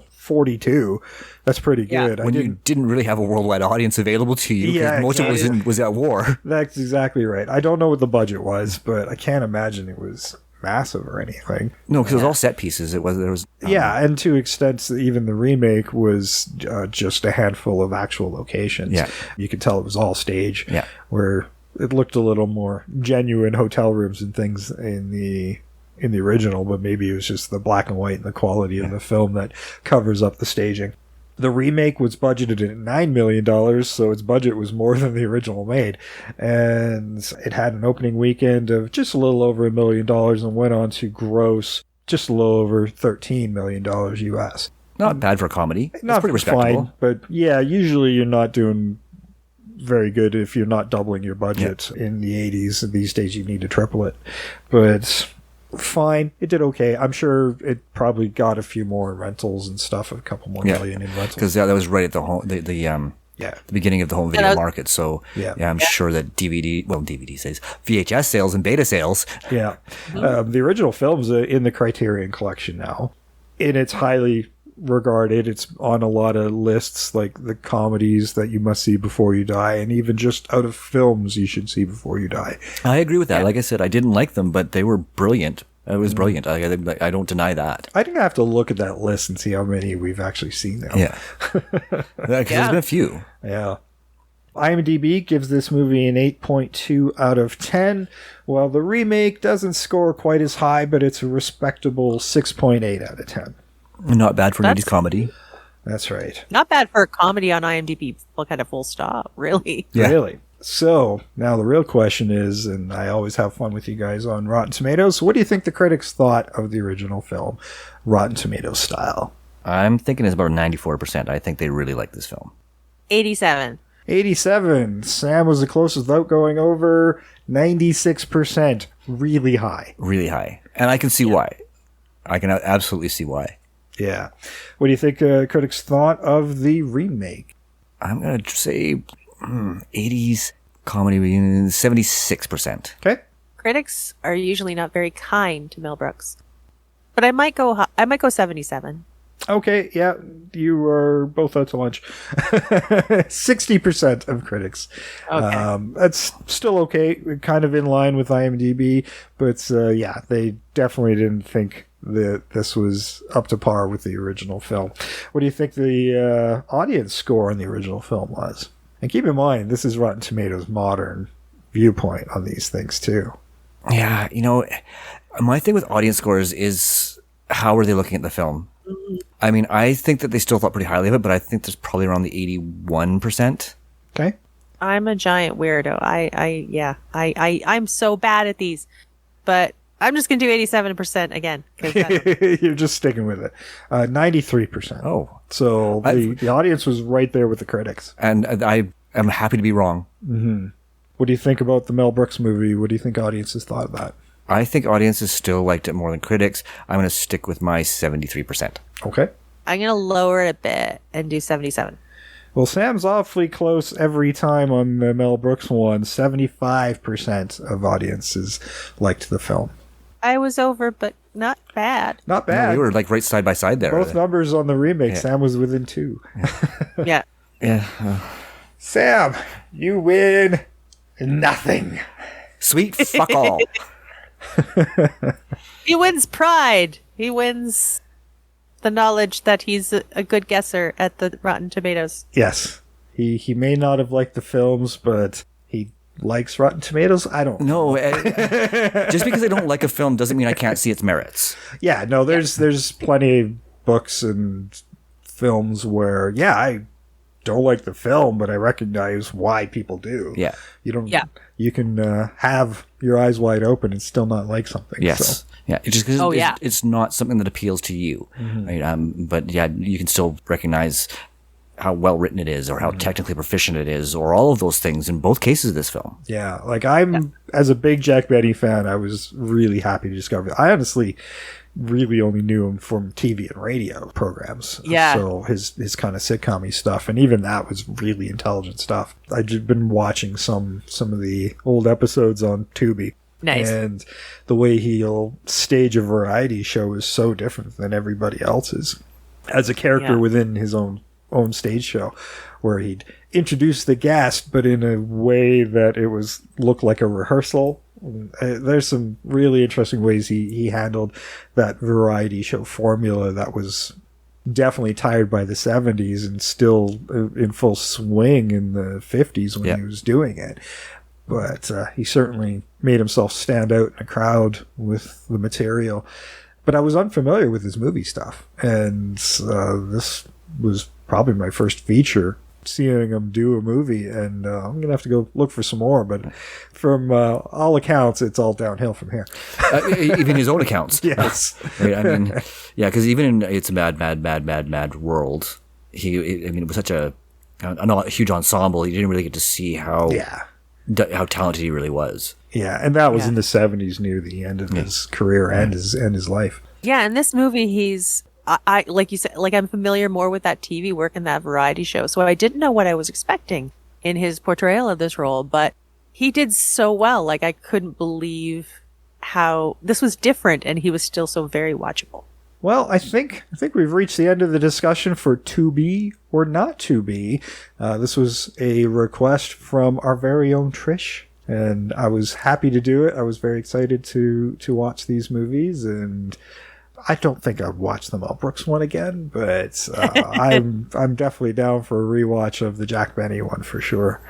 42. That's pretty good. When you didn't really have a worldwide audience available to you, because most of it was at war. That's exactly right. I don't know what the budget was, but I can't imagine it was massive or anything. No, because it was all set pieces. And to extents, even the remake was just a handful of actual locations. Yeah. You could tell it was all stage. Yeah. Where it looked a little more genuine hotel rooms and things in the original, but maybe it was just the black and white and the quality of the film that covers up the staging. The remake was budgeted at $9 million, so its budget was more than the original made. And it had an opening weekend of just a little over $1 million and went on to gross just a little over $13 million US. Not bad for a comedy. Not pretty respectable. Fine, but yeah, usually you're not doing very good if you're not doubling your budget in the 80s. These days you need to triple it. But fine, it did okay. I'm sure it probably got a few more rentals and stuff, a couple more million in rentals. Because that was right at the home, the beginning of the home video market. So I'm sure that DVD says VHS sales and beta sales. Yeah, the original film's in the Criterion Collection now, and it's highly regarded. It's on a lot of lists, like the comedies that you must see before you die, and even just out of films you should see before you die. I agree with that. Yeah. Like I said, I didn't like them, but they were brilliant. It was brilliant. I don't deny that. I think I have to look at that list and see how many we've actually seen now. Yeah. There's been a few. Yeah. IMDb gives this movie an 8.2 out of 10. Well, the remake doesn't score quite as high, but it's a respectable 6.8 out of 10. Not bad for an 80s comedy. That's right. Not bad for a comedy on IMDb. Full stop, really. Yeah. Really. So, now the real question is, and I always have fun with you guys on Rotten Tomatoes, what do you think the critics thought of the original film, Rotten Tomatoes style? I'm thinking it's about 94%. I think they really like this film. 87. 87. Sam was the closest without going over. 96%. Really high. Really high. And I can see why. I can absolutely see why. Yeah. What do you think critics thought of the remake? I'm going to say 80s comedy, 76%. Okay. Critics are usually not very kind to Mel Brooks. But I might go 77. Okay, yeah, you are both out to lunch. 60% of critics. Okay. That's still okay, kind of in line with IMDb, but they definitely didn't think that this was up to par with the original film. What do you think the audience score on the original film was? And keep in mind, this is Rotten Tomatoes' modern viewpoint on these things, too. Yeah, my thing with audience scores is how are they looking at the film? I mean, I think that they still thought pretty highly of it, but I think there's probably around the 81%. Okay. I'm a giant weirdo. I'm so bad at these, but I'm just going to do 87% again. You're just sticking with it. 93%. Oh. So the audience was right there with the critics. And I am happy to be wrong. Mm-hmm. What do you think about the Mel Brooks movie? What do you think audiences thought of that? I think audiences still liked it more than critics. I'm going to stick with my 73%. Okay. I'm going to lower it a bit and do 77. Well, Sam's awfully close every time on the Mel Brooks one. 75% of audiences liked the film. I was over, but not bad. Not bad. No, we were like right side by side there. Both numbers on the remake. Yeah. Sam was within 2. Yeah. Yeah. Sam, you win nothing. Sweet fuck all. He wins pride. He wins the knowledge that he's a good guesser at the Rotten Tomatoes. Yes. He may not have liked the films, but he likes Rotten Tomatoes. I don't know. Just because I don't like a film doesn't mean I can't see its merits. Yeah, no, there's plenty of books and films where, I don't like the film, but I recognize why people do. Yeah. You don't. Yeah. You can have your eyes wide open and still not like something. Yes. So. Yeah. It's just because it's not something that appeals to you. Mm-hmm. Right? But yeah, you can still recognize how well written it is, or how technically proficient it is, or all of those things in both cases of this film. Yeah. Like as a big Jack Benny fan, I was really happy to discover it. I honestly really only knew him from TV and radio programs. Yeah. So his kind of sitcom-y stuff, and even that was really intelligent stuff. I've just been watching some of the old episodes on Tubi. Nice. And the way he'll stage a variety show is so different than everybody else's. As a character within his own stage show, where he'd introduce the guest, but in a way that it looked like a rehearsal. There's some really interesting ways he handled that variety show formula that was definitely tired by the 70s and still in full swing in the 50s when he was doing it. But he certainly made himself stand out in a crowd with the material. But I was unfamiliar with his movie stuff, and this was probably my first feature seeing him do a movie, and I'm gonna have to go look for some more, but from all accounts it's all downhill from here. Even his own accounts. Yes. Right? I mean, because even in It's a Mad World, it was such a huge ensemble. You didn't really get to see how talented he really was. Yeah, and that was in the 70s, near the end of his career and his life. Yeah, in this movie he's I like you said, like I'm familiar more with that TV work and that variety show, so I didn't know what I was expecting in his portrayal of this role, but he did so well. Like I couldn't believe how this was different, and he was still so very watchable. Well, I think we've reached the end of the discussion for To Be or Not To Be. This was a request from our very own Trish, and I was happy to do it. I was very excited to watch these movies, and I don't think I'd watch the Mel Brooks one again, but I'm definitely down for a rewatch of the Jack Benny one for sure.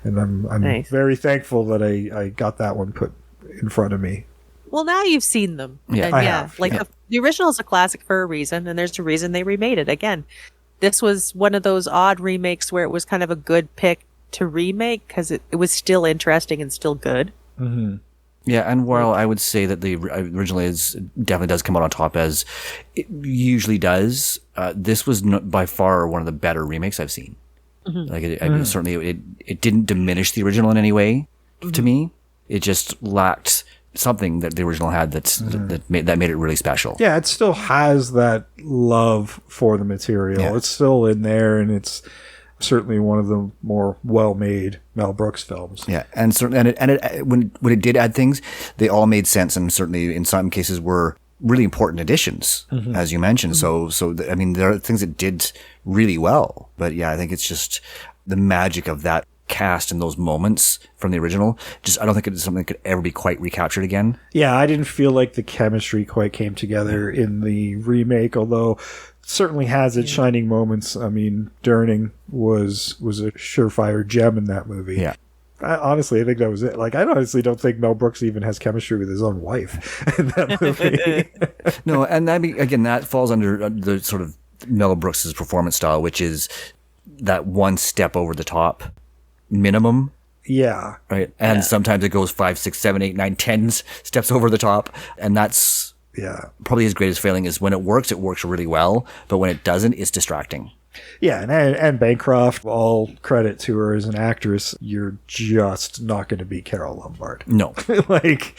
And I'm nice. Very thankful that I got that one put in front of me. Well, now you've seen them. Yeah, and I have. Like the original is a classic for a reason, and there's a reason they remade it again. This was one of those odd remakes where it was kind of a good pick to remake because it was still interesting and still good. Mm-hmm. Yeah, and while I would say that the original definitely does come out on top, as it usually does, this was by far one of the better remakes I've seen. Mm-hmm. Like certainly it didn't diminish the original in any way to me. It just lacked something that the original had that made it really special. Yeah, it still has that love for the material. Yeah. It's still in there, and it's certainly one of the more well-made Mel Brooks films. Yeah, and certainly, when it did add things, they all made sense, and certainly in some cases were really important additions, as you mentioned. So I mean, there are things that did really well, but yeah, I think it's just the magic of that cast and those moments from the original. I don't think it's something that could ever be quite recaptured again. Yeah, I didn't feel like the chemistry quite came together in the remake, although certainly has its shining moments. I mean, Durning was a surefire gem in that movie. Yeah. I think that was it. Like, I honestly don't think Mel Brooks even has chemistry with his own wife in that movie. No, and I mean, again, that falls under the sort of Mel Brooks's performance style, which is that one step over the top minimum. Yeah. Right. And sometimes it goes 5, 6, 7, 8, 9, 10 steps over the top. And that's probably his greatest failing is when it works really well. But when it doesn't, it's distracting. Yeah, and Bancroft, all credit to her as an actress, you're just not going to be Carol Lombard. No. Like,